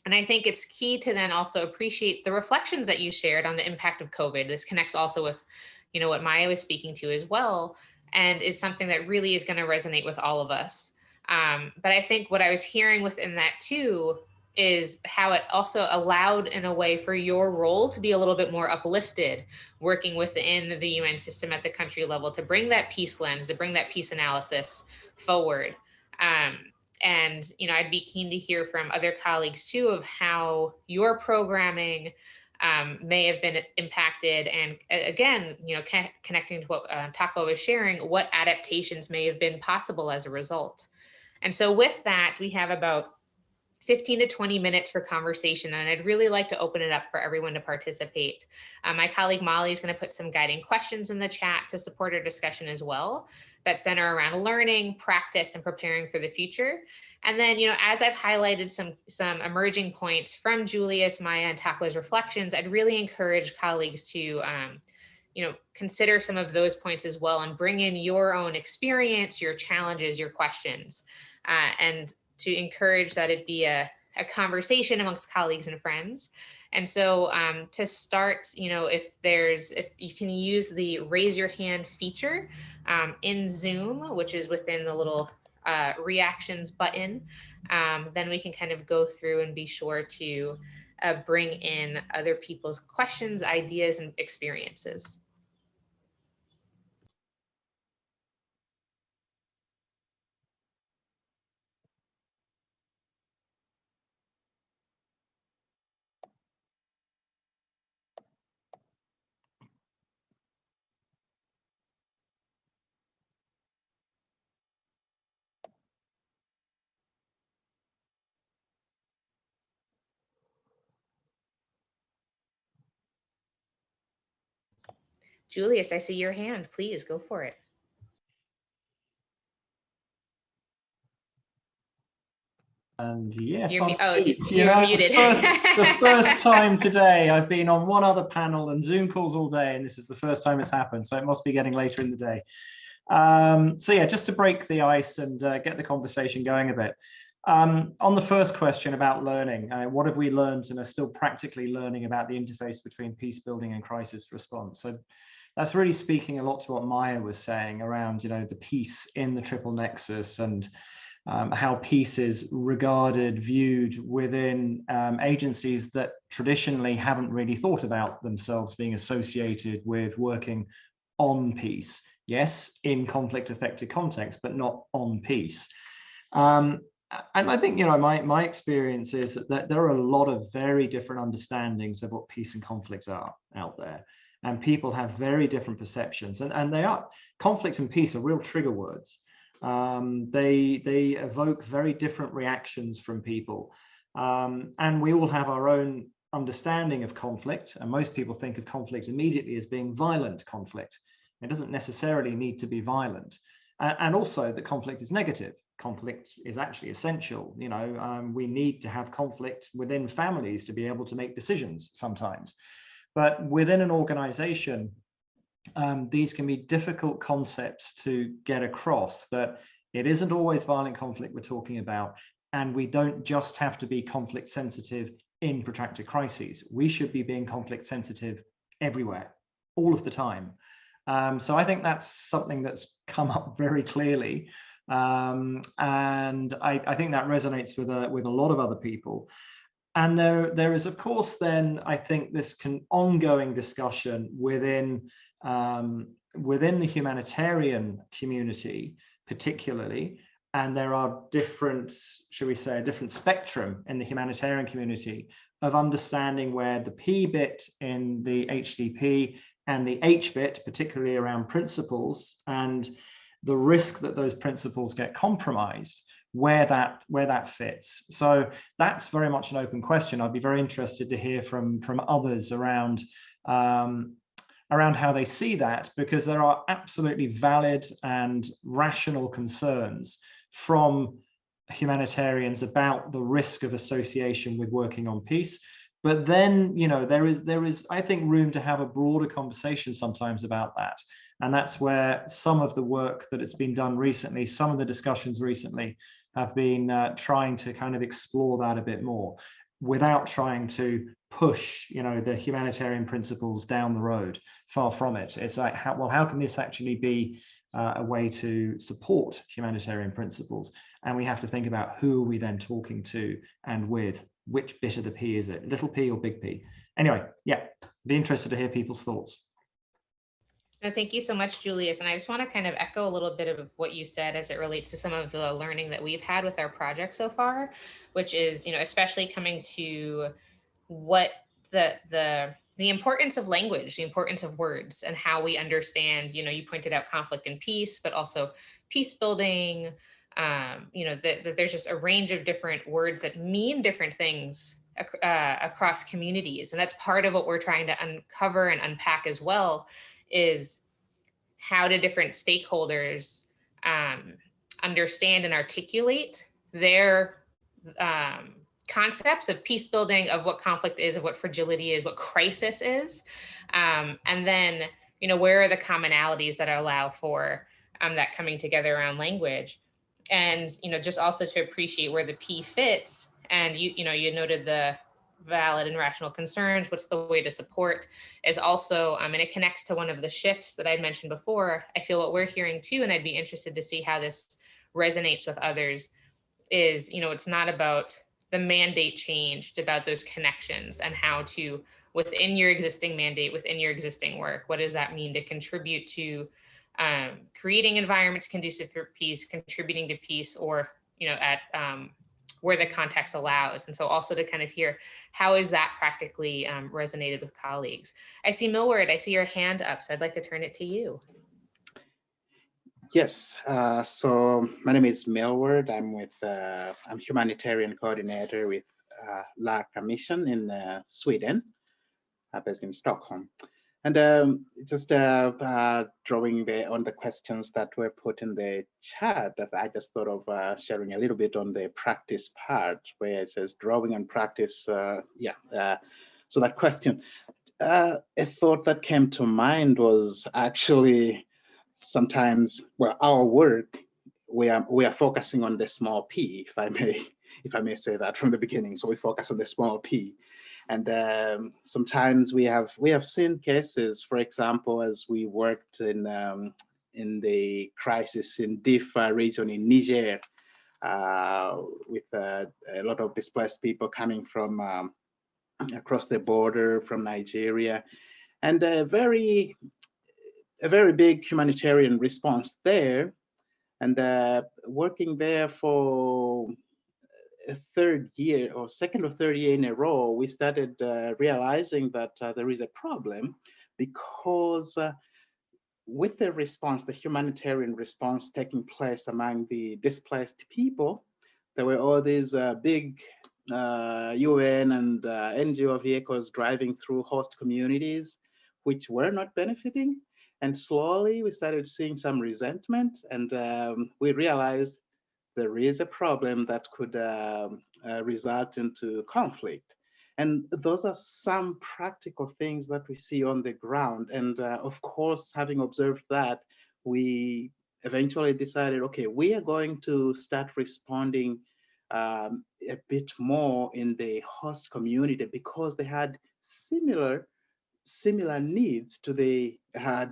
And I think it's key to then also appreciate the reflections that you shared on the impact of COVID. This connects also with, what Maya was speaking to as well, and is something that really is going to resonate with all of us. But I think what I was hearing within that too is how it also allowed in a way for your role to be a little bit more uplifted, working within the UN system at the country level to bring that peace lens, to bring that peace analysis forward. And I'd be keen to hear from other colleagues too of how your programming may have been impacted, and again, connecting to what Takwa was sharing, what adaptations may have been possible as a result. And so with that, we have about 15 to 20 minutes for conversation, and I'd really like to open it up for everyone to participate. My colleague Molly is going to put some guiding questions in the chat to support our discussion as well, that center around learning, practice, and preparing for the future. And then, as I've highlighted some emerging points from Julius, Maya, and Takwa's reflections, I'd really encourage colleagues to consider some of those points as well, and bring in your own experience, your challenges, your questions, and to encourage that it be a conversation amongst colleagues and friends. And so to start, if you can use the raise your hand feature in Zoom, which is within the little reactions button, then we can kind of go through and be sure to bring in other people's questions, ideas, and experiences. Julius, I see your hand. Please go for it. And yes, you're muted. The first time today. I've been on one other panel and Zoom calls all day, and this is the first time it's happened, so it must be getting later in the day. So yeah, just to break the ice and get the conversation going a bit. On the first question about learning, what have we learned and are still practically learning about the interface between peace building and crisis response? So that's really speaking a lot to what Maya was saying around, the peace in the triple nexus, and how peace is regarded, viewed within agencies that traditionally haven't really thought about themselves being associated with working on peace. Yes, in conflict affected context, but not on peace. And I think, my experience is that there are a lot of very different understandings of what peace and conflict are out there. And people have very different perceptions, and they are, conflict and peace are real trigger words. They evoke very different reactions from people. And we all have our own understanding of conflict. And most people think of conflict immediately as being violent conflict. It doesn't necessarily need to be violent. And also that conflict is negative. Conflict is actually essential. We need to have conflict within families to be able to make decisions sometimes. But within an organization, these can be difficult concepts to get across, that it isn't always violent conflict we're talking about, and we don't just have to be conflict sensitive in protracted crises. We should be being conflict sensitive everywhere, all of the time. So I think that's something that's come up very clearly, and I think that resonates with a lot of other people. And there is, of course, then I think this ongoing discussion within the humanitarian community, particularly and there are different, should we say, a different spectrum in the humanitarian community of understanding where the P bit in the HDP and the H bit, particularly around principles and the risk that those principles get compromised, where that fits. So that's very much an open question. I'd be very interested to hear from others around how they see that, because there are absolutely valid and rational concerns from humanitarians about the risk of association with working on peace. But then, you know, there is, I think, room to have a broader conversation sometimes about that. And that's where some of the work that has been done recently, some of the discussions recently have been trying to kind of explore that a bit more without trying to push, you know, the humanitarian principles down the road. Far from it. It's like, how can this actually be a way to support humanitarian principles? And we have to think about who are we then talking to and with. Which bit of the P is it? Little p or big P? Anyway, yeah, be interested to hear people's thoughts. No, thank you so much, Julius. And I just want to kind of echo a little bit of what you said as it relates to some of the learning that we've had with our project so far, which is, you know, especially coming to what the importance of language, the importance of words, and how we understand, you know, you pointed out conflict and peace, but also peace building, you know, that there's just a range of different words that mean different things across communities. And that's part of what we're trying to uncover and unpack as well, is how do different stakeholders understand and articulate their concepts of peace building, of what conflict is, of what fragility is, what crisis is. And then, you know, where are the commonalities that allow for that coming together around language? And, you know, just also to appreciate where the P fits. And you know, you noted the valid and rational concerns. What's the way to support is also, and it connects to one of the shifts that I mentioned before. I feel what we're hearing too, and I'd be interested to see how this resonates with others, is, you know, it's not about the mandate change, it's about those connections and how to, within your existing mandate, within your existing work, what does that mean to contribute to creating environments conducive for peace, contributing to peace, or, you know, at where the context allows. And so also to kind of hear, how is that practically resonated with colleagues? I see Millward, I see your hand up, so I'd like to turn it to you. Yes, so my name is Millward. I'm humanitarian coordinator with LACA mission in Sweden, based in Stockholm. And just drawing on the questions that were put in the chat, that I just thought of sharing a little bit on the practice part, where it says drawing on practice. So that question, a thought that came to mind was actually, sometimes, well, our work, we are focusing on the small p, if I may say that from the beginning. So we focus on the small p, and sometimes we have seen cases, for example, as we worked in the crisis in Difa region in Niger, with a lot of displaced people coming from across the border from Nigeria, and a very big humanitarian response there, and working there for a second or third year in a row, we started realizing that there is a problem, because with the response, the humanitarian response taking place among the displaced people, there were all these big UN and NGO vehicles driving through host communities, which were not benefiting. And slowly we started seeing some resentment, and we realized there is a problem that could result into conflict. And those are some practical things that we see on the ground. And of course, having observed that, we eventually decided, okay, we are going to start responding a bit more in the host community, because they had similar needs to the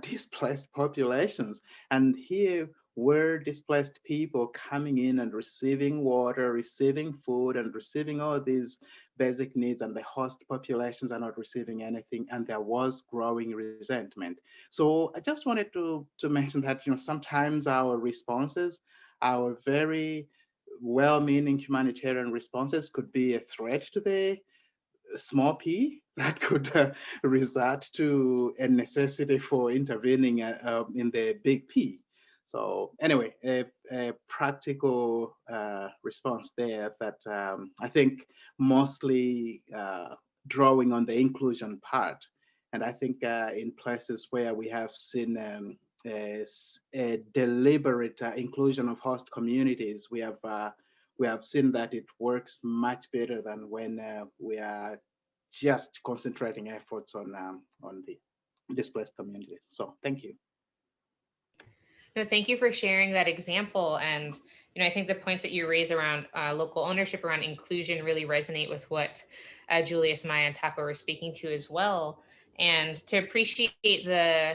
displaced populations. And here were displaced people coming in and receiving water, receiving food, and receiving all these basic needs, and the host populations are not receiving anything, and there was growing resentment. So I just wanted to mention that, you know, sometimes our responses our very well-meaning humanitarian responses could be a threat to the small p that could result to a necessity for intervening in the big P. So anyway, a practical response there that I think mostly drawing on the inclusion part. And I think in places where we have seen a deliberate inclusion of host communities, we have seen that it works much better than when we are just concentrating efforts on the displaced communities. So thank you. No, thank you for sharing that example. And I think the points that you raise around local ownership, around inclusion, really resonate with what Julius, Maya, and Takwa were speaking to as well. And to appreciate the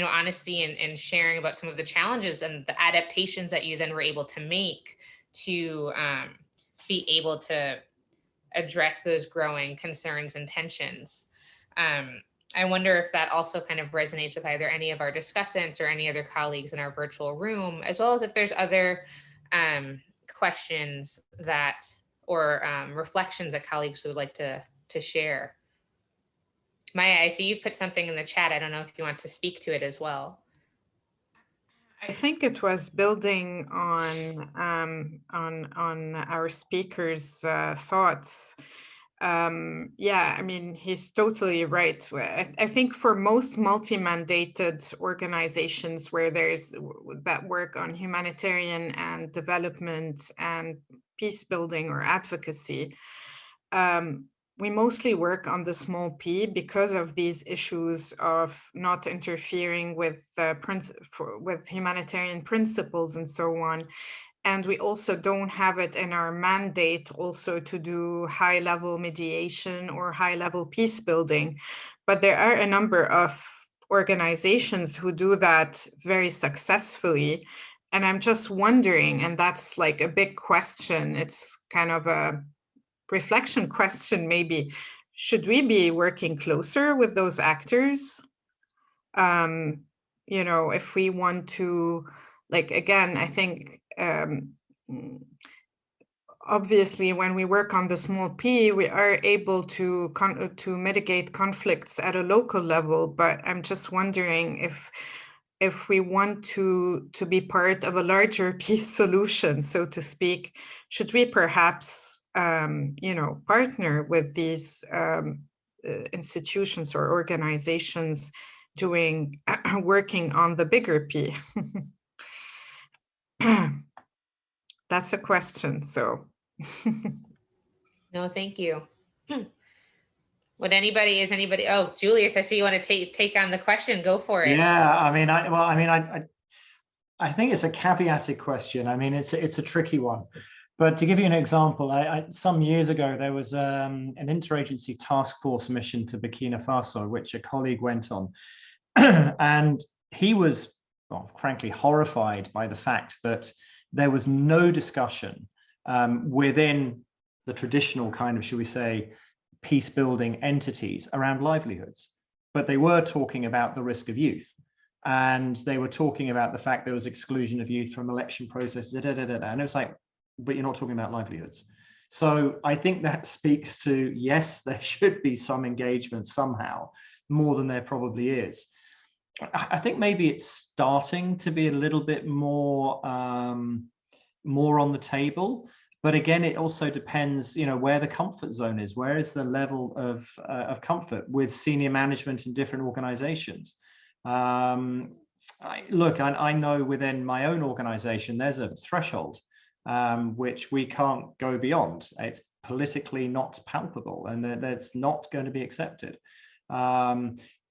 honesty and sharing about some of the challenges and the adaptations that you then were able to make to be able to address those growing concerns and tensions. I wonder if that also kind of resonates with either any of our discussants or any other colleagues in our virtual room, as well as if there's other questions that or reflections that colleagues would like to share. Maya, I see you've put something in the chat. I don't know if you want to speak to it as well. I think it was building on our speaker's thoughts. Yeah, I mean, he's totally right. I think for most multi-mandated organizations where there's that work on humanitarian and development and peace building or advocacy, we mostly work on the small p because of these issues of not interfering with with humanitarian principles and so on. And we also don't have it in our mandate also to do high-level mediation or high-level peace building. But there are a number of organizations who do that very successfully. And I'm just wondering, and that's like a big question, it's kind of a reflection question maybe, should we be working closer with those actors? If we want to, like, again, I think obviously when we work on the small p, we are able to mitigate conflicts at a local level, but I'm just wondering if we want to be part of a larger peace solution, so to speak, should we perhaps partner with these institutions or organizations working on the bigger P? That's a question, so. No, thank you. Is anybody, oh, Julius, I see you want to take on the question, go for it. Yeah, I think it's a caveated question. I mean, it's a tricky one. But to give you an example, some years ago, there was an interagency task force mission to Burkina Faso, which a colleague went on. And he was, well, frankly, horrified by the fact that there was no discussion within the traditional kind of, shall we say, peace building entities around livelihoods. But they were talking about the risk of youth. And they were talking about the fact there was exclusion of youth from election processes, and it was like, but you're not talking about livelihoods. So I think that speaks to, yes, there should be some engagement somehow, more than there probably is. I think maybe it's starting to be a little bit more more on the table. But again, it also depends, where the comfort zone is. Where is the level of comfort with senior management in different organizations? I know within my own organization, there's a threshold which we can't go beyond. It's politically not palpable, and that's not going to be accepted.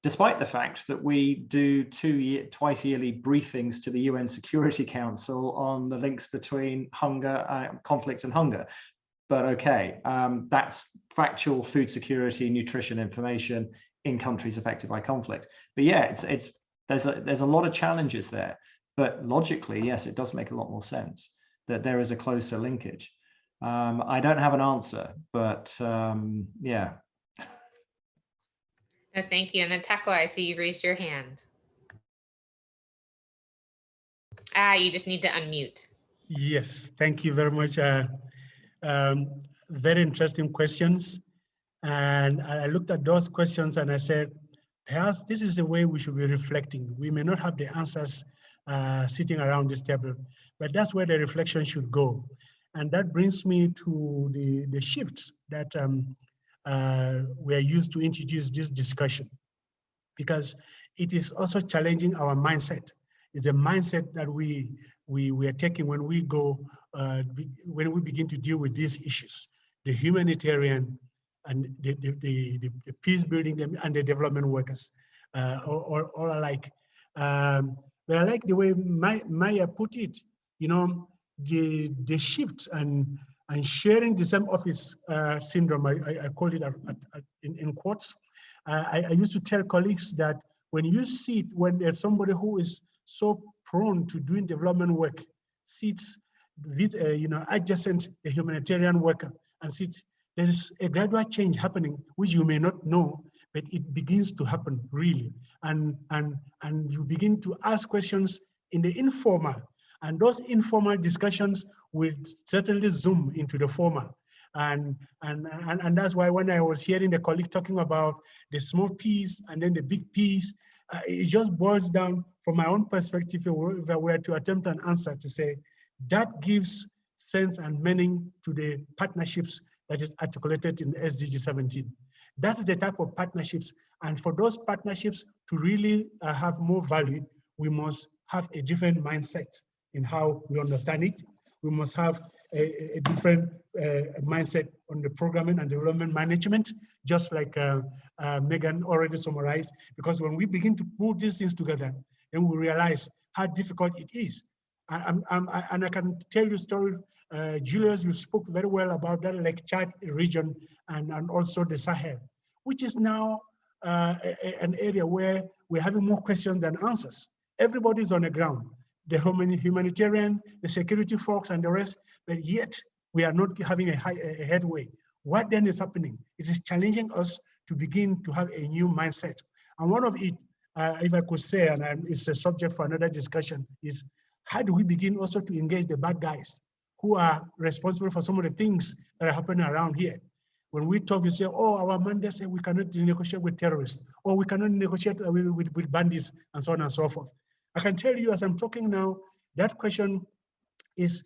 Despite the fact that we do twice yearly briefings to the UN Security Council on the links between conflict and hunger. But okay, that's factual food security, nutrition information in countries affected by conflict. But yeah, there's a lot of challenges there. But logically, yes, it does make a lot more sense that there is a closer linkage. I don't have an answer, but yeah. No, thank you. And then Takwa, I see you've raised your hand. You just need to unmute. Yes, thank you very much. Very interesting questions. And I looked at those questions and I said, perhaps this is the way we should be reflecting. We may not have the answers sitting around this table, but that's where the reflection should go. And that brings me to the shifts that we are used to introduce this discussion, because it is also challenging our mindset. It's a mindset that we are taking when we go, when we begin to deal with these issues, the humanitarian and the peace building and the development workers, all alike. But I like the way Maya put it, you know, the shift and sharing the same office syndrome, I call it in quotes. I used to tell colleagues that when you see, when there's somebody who is so prone to doing development work sits with, adjacent the humanitarian worker and sits, there is a gradual change happening, which you may not know, but it begins to happen really. And you begin to ask questions in the informal, and those informal discussions will certainly zoom into the formal. And that's why when I was hearing the colleague talking about the small piece and then the big piece, it just boils down from my own perspective, if I were to attempt an answer to say, that gives sense and meaning to the partnerships that is articulated in SDG 17. That is the type of partnerships. And for those partnerships to really have more value, we must have a different mindset in how we understand it. We must have a different mindset on the programming and development management, just like Megan already summarized, because when we begin to put these things together, then we realize how difficult it is. And I can tell you a story, Julius, you spoke very well about that Lake Chad region and also the Sahel, which is now an area where we're having more questions than answers. Everybody's on the ground, the humanitarian, the security folks and the rest, but yet we are not having a headway. What then is happening? It is challenging us to begin to have a new mindset. And one of it, if I could say, and it's a subject for another discussion, is how do we begin also to engage the bad guys who are responsible for some of the things that are happening around here? When we talk, you say, oh, our mandate said we cannot negotiate with terrorists, or we cannot negotiate with bandits, and so on and so forth. I can tell you as I'm talking now, that question is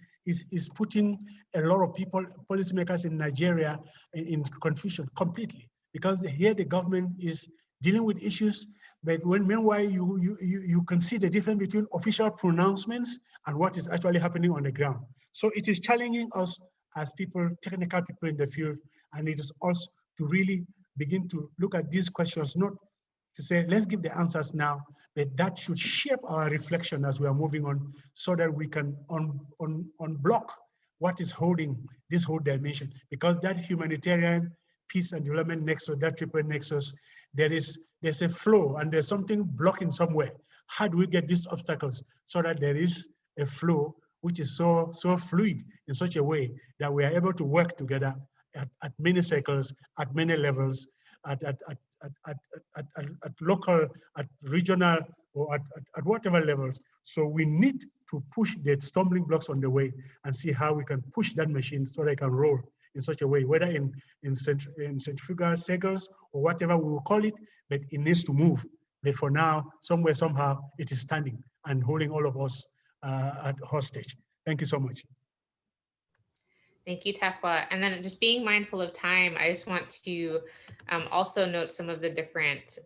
putting a lot of people, policymakers in Nigeria in confusion completely, because here the government is dealing with issues, but when meanwhile you can see the difference between official pronouncements and what is actually happening on the ground. So it is challenging us as people, technical people in the field, and it is also to really begin to look at these questions, not to say, let's give the answers now, but that should shape our reflection as we are moving on, so that we can unblock what is holding this whole dimension. Because that humanitarian peace and development nexus, that triple nexus, there's a flow and there's something blocking somewhere. How do we get these obstacles so that there is a flow which is so fluid in such a way that we are able to work together at many cycles, at many levels, at local, at regional, or at whatever levels. So we need to push the stumbling blocks on the way and see how we can push that machine so they can roll in such a way, whether in centrifugal cycles or whatever we will call it, but it needs to move. But for now, somewhere, somehow, it is standing and holding all of us at hostage. Thank you so much. Thank you, Takwa. And then just being mindful of time, I just want to also note some of the different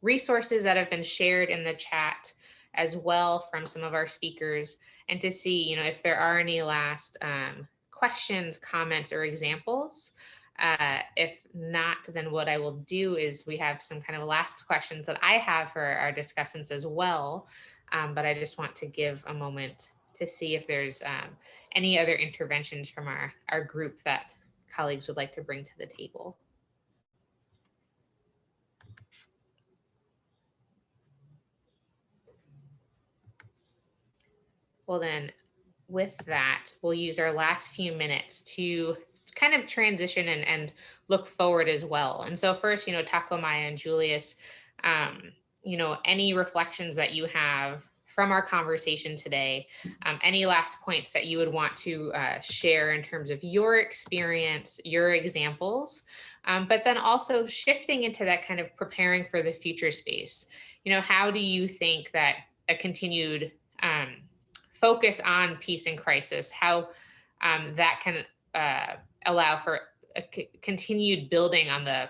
resources that have been shared in the chat as well from some of our speakers, and to see, if there are any last questions, comments, or examples. If not, then what I will do is we have some kind of last questions that I have for our discussants as well. But I just want to give a moment to see if there's any other interventions from our group that colleagues would like to bring to the table. Well then, with that, we'll use our last few minutes to kind of transition and look forward as well. And so first, Takwa, Maya, and Julius, any reflections that you have from our conversation today, any last points that you would want to share in terms of your experience, your examples, but then also shifting into that kind of preparing for the future space. You know, how do you think that a continued focus on peace and crisis, how that can allow for a continued building on the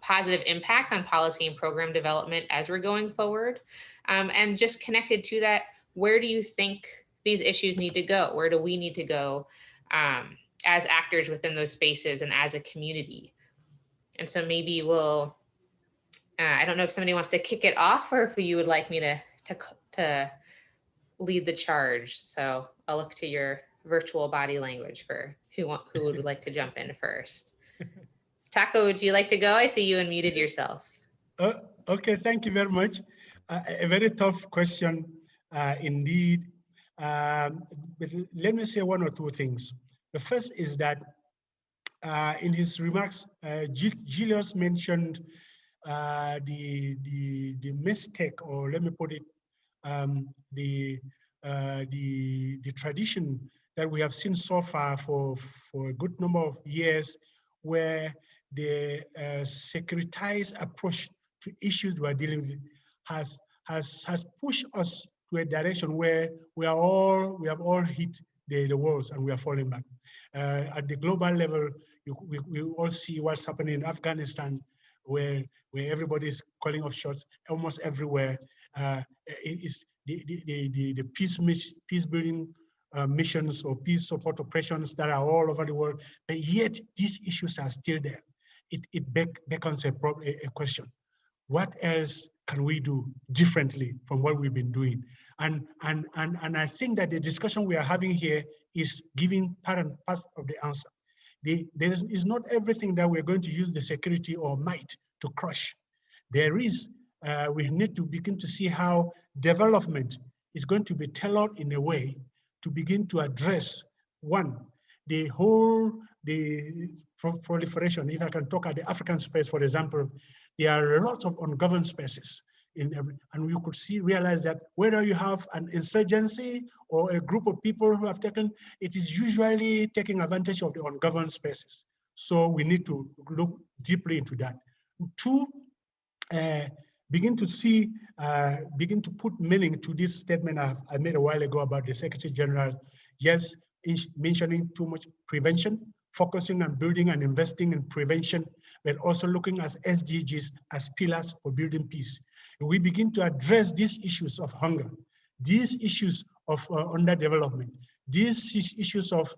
positive impact on policy and program development as we're going forward? And just connected to that, where do you think these issues need to go? Where do we need to go as actors within those spaces and as a community? And so maybe we'll, I don't know if somebody wants to kick it off or if you would like me to lead the charge. So I'll look to your virtual body language for who would like to jump in first. Takwa, would you like to go? I see you unmuted yourself. Okay, thank you very much. A very tough question indeed. But let me say one or two things. The first is that in his remarks, Julius mentioned the mistake, or let me put it, the tradition that we have seen so far for a good number of years, where the securitized approach to issues we are dealing with has pushed us to a direction where we have all hit the walls and we are falling back. At the global level, we all see what's happening in Afghanistan, where everybody is calling off shots almost everywhere. It's the peacebuilding missions or peace support operations that are all over the world, but yet these issues are still there. It becomes a question. What else can we do differently from what we've been doing? And I think that the discussion we are having here is giving part and parts of the answer. There is not everything that we're going to use the security or might to crush. There is, we need to begin to see how development is going to be tailored in a way to begin to address, one, the proliferation. If I can talk at the African space, for example, there are lots of ungoverned spaces and we could realize that whether you have an insurgency or a group of people who have it is usually taking advantage of the ungoverned spaces. So we need to look deeply into that. Two, begin to put meaning to this statement I made a while ago about the Secretary General, yes, mentioning too much prevention, focusing on building and investing in prevention, but also looking at SDGs as pillars for building peace. And we begin to address these issues of hunger, these issues of underdevelopment, these issues of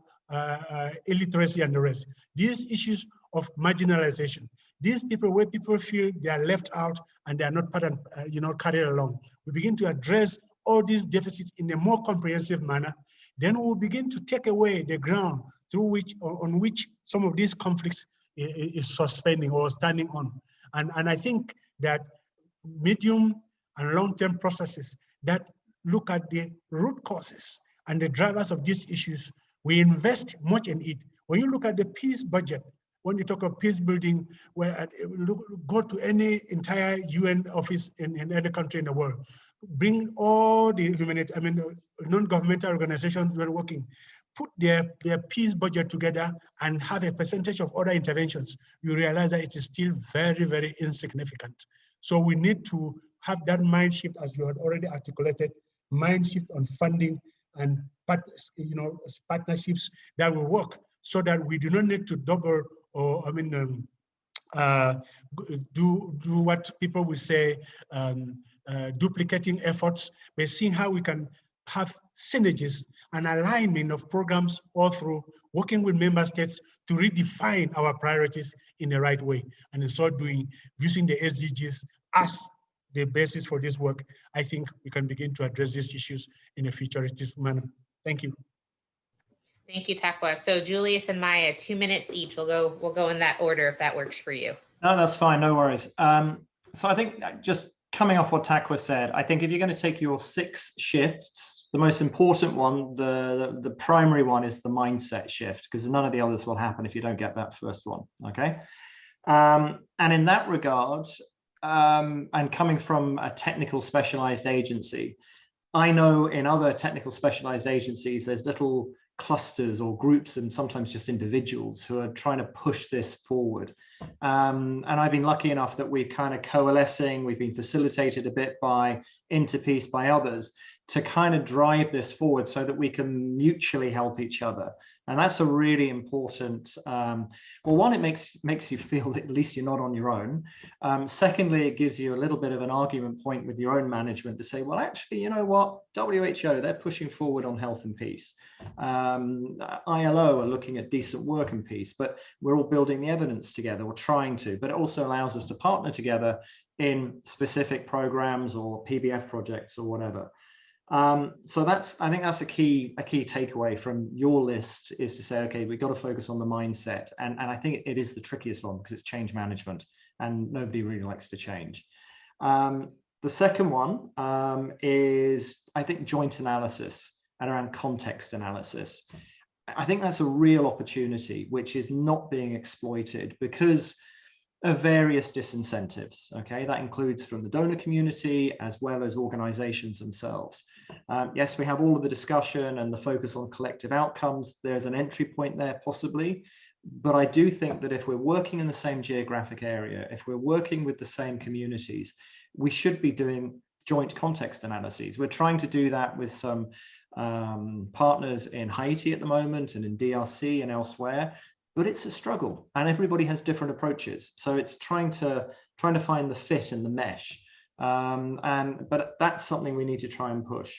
illiteracy and the rest, these issues of marginalization, these people where people feel they are left out and they are not part and carried along. We begin to address all these deficits in a more comprehensive manner. Then we'll begin to take away the ground on which some of these conflicts is suspending or standing on. And I think that medium and long-term processes that look at the root causes and the drivers of these issues, we invest much in it. When you look at the peace budget, when you talk of peace building, go to any entire UN office in any country in the world, bring all the non-governmental organizations who are working, put their peace budget together and have a percentage of other interventions, you realize that it is still very, very insignificant. So we need to have that mind shift, as you had already articulated, mind shift on funding and partnerships that will work so that we do not need to double or do what people will say, duplicating efforts, but seeing how we can have synergies and alignment of programs all through, working with member states to redefine our priorities in the right way. And in so doing, using the SDGs as the basis for this work, I think we can begin to address these issues in a futuristic manner. Thank you. Thank you, Takwa. So Julius and Maya, 2 minutes each. We'll go in that order if that works for you. No, that's fine. No worries. So I think just coming off what Takwa said, I think if you're going to take your 6 shifts, the most important one, the primary one is the mindset shift, because none of the others will happen if you don't get that first one. Okay. And in that regard, and coming from a technical specialized agency, I know in other technical specialized agencies, there's little clusters or groups and sometimes just individuals who are trying to push this forward. And I've been lucky enough that we've kind of coalescing, we've been facilitated a bit by Interpeace, by others, to kind of drive this forward so that we can mutually help each other. And that's a really important, well, one, it makes you feel that at least you're not on your own. Secondly, it gives you a little bit of an argument point with your own management to say, well, actually, you know what, WHO, they're pushing forward on health and peace. ILO are looking at decent work and peace, but we're all building the evidence together, or trying to, but it also allows us to partner together in specific programs or PBF projects or whatever. So I think that's a key takeaway from your list, is to say, okay, we've got to focus on the mindset. And I think it is the trickiest one because it's change management and nobody really likes to change. The second one is, I think, joint analysis and around context analysis. I think that's a real opportunity which is not being exploited because of various disincentives. Okay, that includes from the donor community as well as organizations themselves. Yes, we have all of the discussion and the focus on collective outcomes. There's an entry point there possibly, but I do think that if we're working in the same geographic area, if we're working with the same communities, we should be doing joint context analyses. We're trying to do that with some partners in Haiti at the moment and in DRC and elsewhere. But it's a struggle, and everybody has different approaches. So it's trying to find the fit and the mesh. But that's something we need to try and push.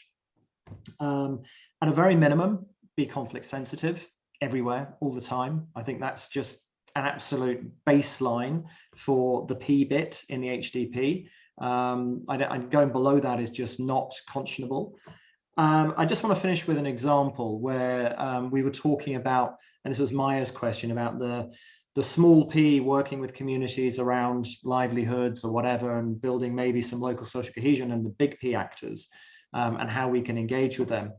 At a very minimum, be conflict sensitive everywhere, all the time. I think that's just an absolute baseline for the P bit in the HDP. Going below that is just not conscionable. I just want to finish with an example where we were talking about, and this was Maya's question, about the small P working with communities around livelihoods or whatever, and building maybe some local social cohesion, and the big P actors and how we can engage with them.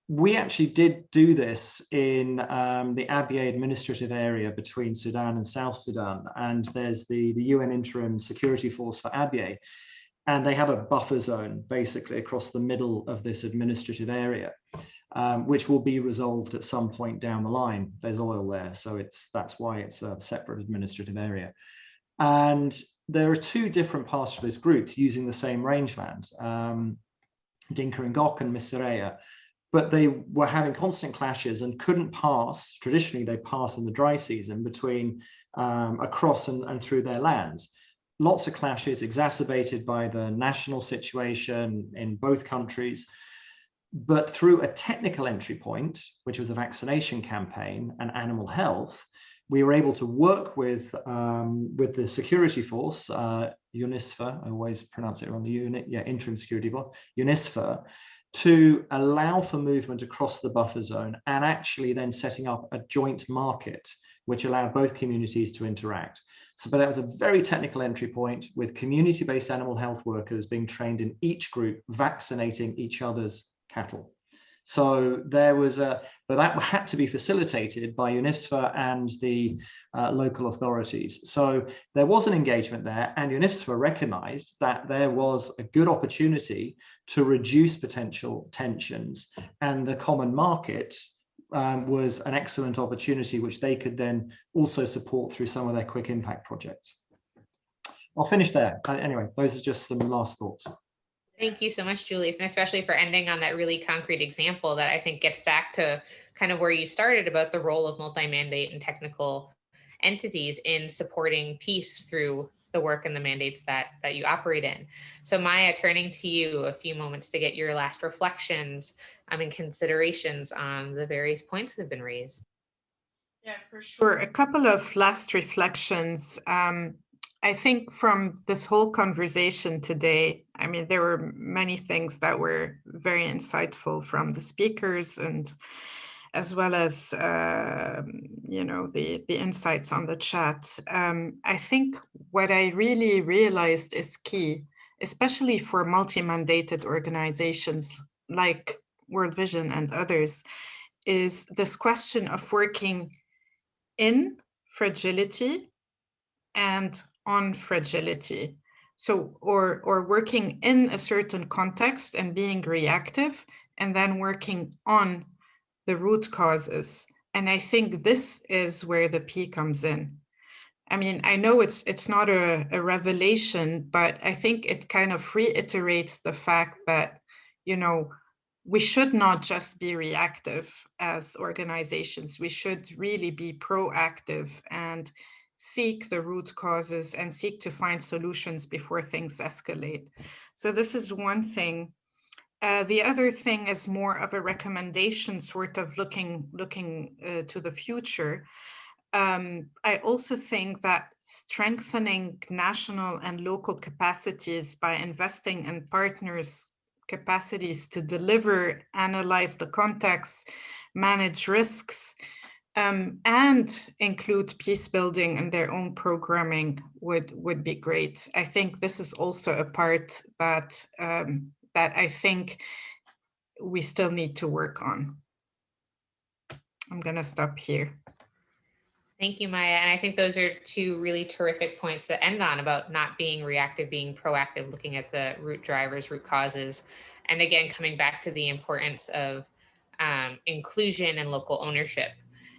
We actually did do this in the Abyei administrative area between Sudan and South Sudan, and there's the UN Interim Security Force for Abyei. And they have a buffer zone basically across the middle of this administrative area, which will be resolved at some point down the line. There's oil there, so that's why it's a separate administrative area. And there are two different pastoralist groups using the same rangeland, Dinka and Gok and Misereya, but they were having constant clashes and couldn't pass. Traditionally, they pass in the dry season between across and through their lands. Lots of clashes exacerbated by the national situation in both countries. But through a technical entry point, which was a vaccination campaign and animal health, we were able to work with the security force, UNISFA, I always pronounce it wrong, the unit, yeah, interim security force, UNISFA, to allow for movement across the buffer zone, and actually then setting up a joint market, which allowed both communities to interact. So, but that was a very technical entry point with community-based animal health workers being trained in each group, vaccinating each other's cattle. So there was but that had to be facilitated by UNISFA and the local authorities. So there was an engagement there, and UNISFA recognized that there was a good opportunity to reduce potential tensions, and the common market was an excellent opportunity, which they could then also support through some of their quick impact projects. I'll finish there. Anyway, those are just some last thoughts. Thank you so much, Julius, and especially for ending on that really concrete example that I think gets back to kind of where you started about the role of multi-mandate and technical entities in supporting peace through the work and the mandates that you operate in. So Maya, turning to you a few moments to get your last reflections and considerations on the various points that have been raised. Yeah, for sure. A couple of last reflections. I think from this whole conversation today, I mean, there were many things that were very insightful from the speakers, and as well as, you know, the insights on the chat. I think what I really realized is key, especially for multi-mandated organizations like World Vision and others, is this question of working in fragility and on fragility. So, or working in a certain context and being reactive, and then working on the root causes. And I think this is where the P comes in. I mean, I know it's not a revelation, but I think it kind of reiterates the fact that, you know, we should not just be reactive as organizations. We should really be proactive and seek the root causes and seek to find solutions before things escalate. So this is one thing. The other thing is more of a recommendation, sort of looking to the future. I also think that strengthening national and local capacities by investing in partners' capacities to deliver, analyze the context, manage risks, and include peace building in their own programming would be great. I think this is also a part that that I think we still need to work on. I'm gonna stop here. Thank you, Maya. And I think those are two really terrific points to end on about not being reactive, being proactive, looking at the root drivers, root causes. And again, coming back to the importance of inclusion and local ownership.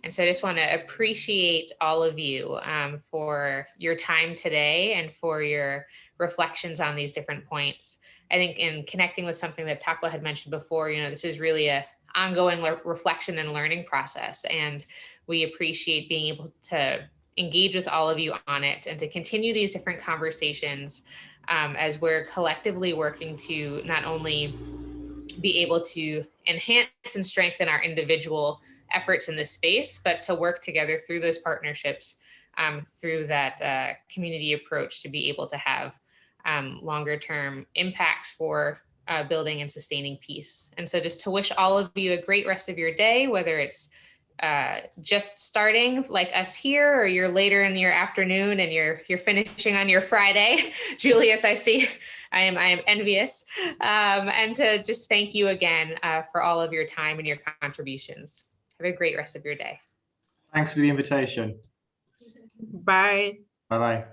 And so I just want to appreciate all of you for your time today and for your reflections on these different points. I think in connecting with something that Takwa had mentioned before, you know, this is really a ongoing reflection and learning process. And we appreciate being able to engage with all of you on it and to continue these different conversations as we're collectively working to not only be able to enhance and strengthen our individual efforts in this space, but to work together through those partnerships, through that community approach to be able to have longer term impacts for building and sustaining peace. And so just to wish all of you a great rest of your day, whether it's just starting like us here, or you're later in your afternoon and you're finishing on your Friday. Julius, I see, I am envious. And to just thank you again for all of your time and your contributions. Have a great rest of your day. Thanks for the invitation. Bye. Bye-bye.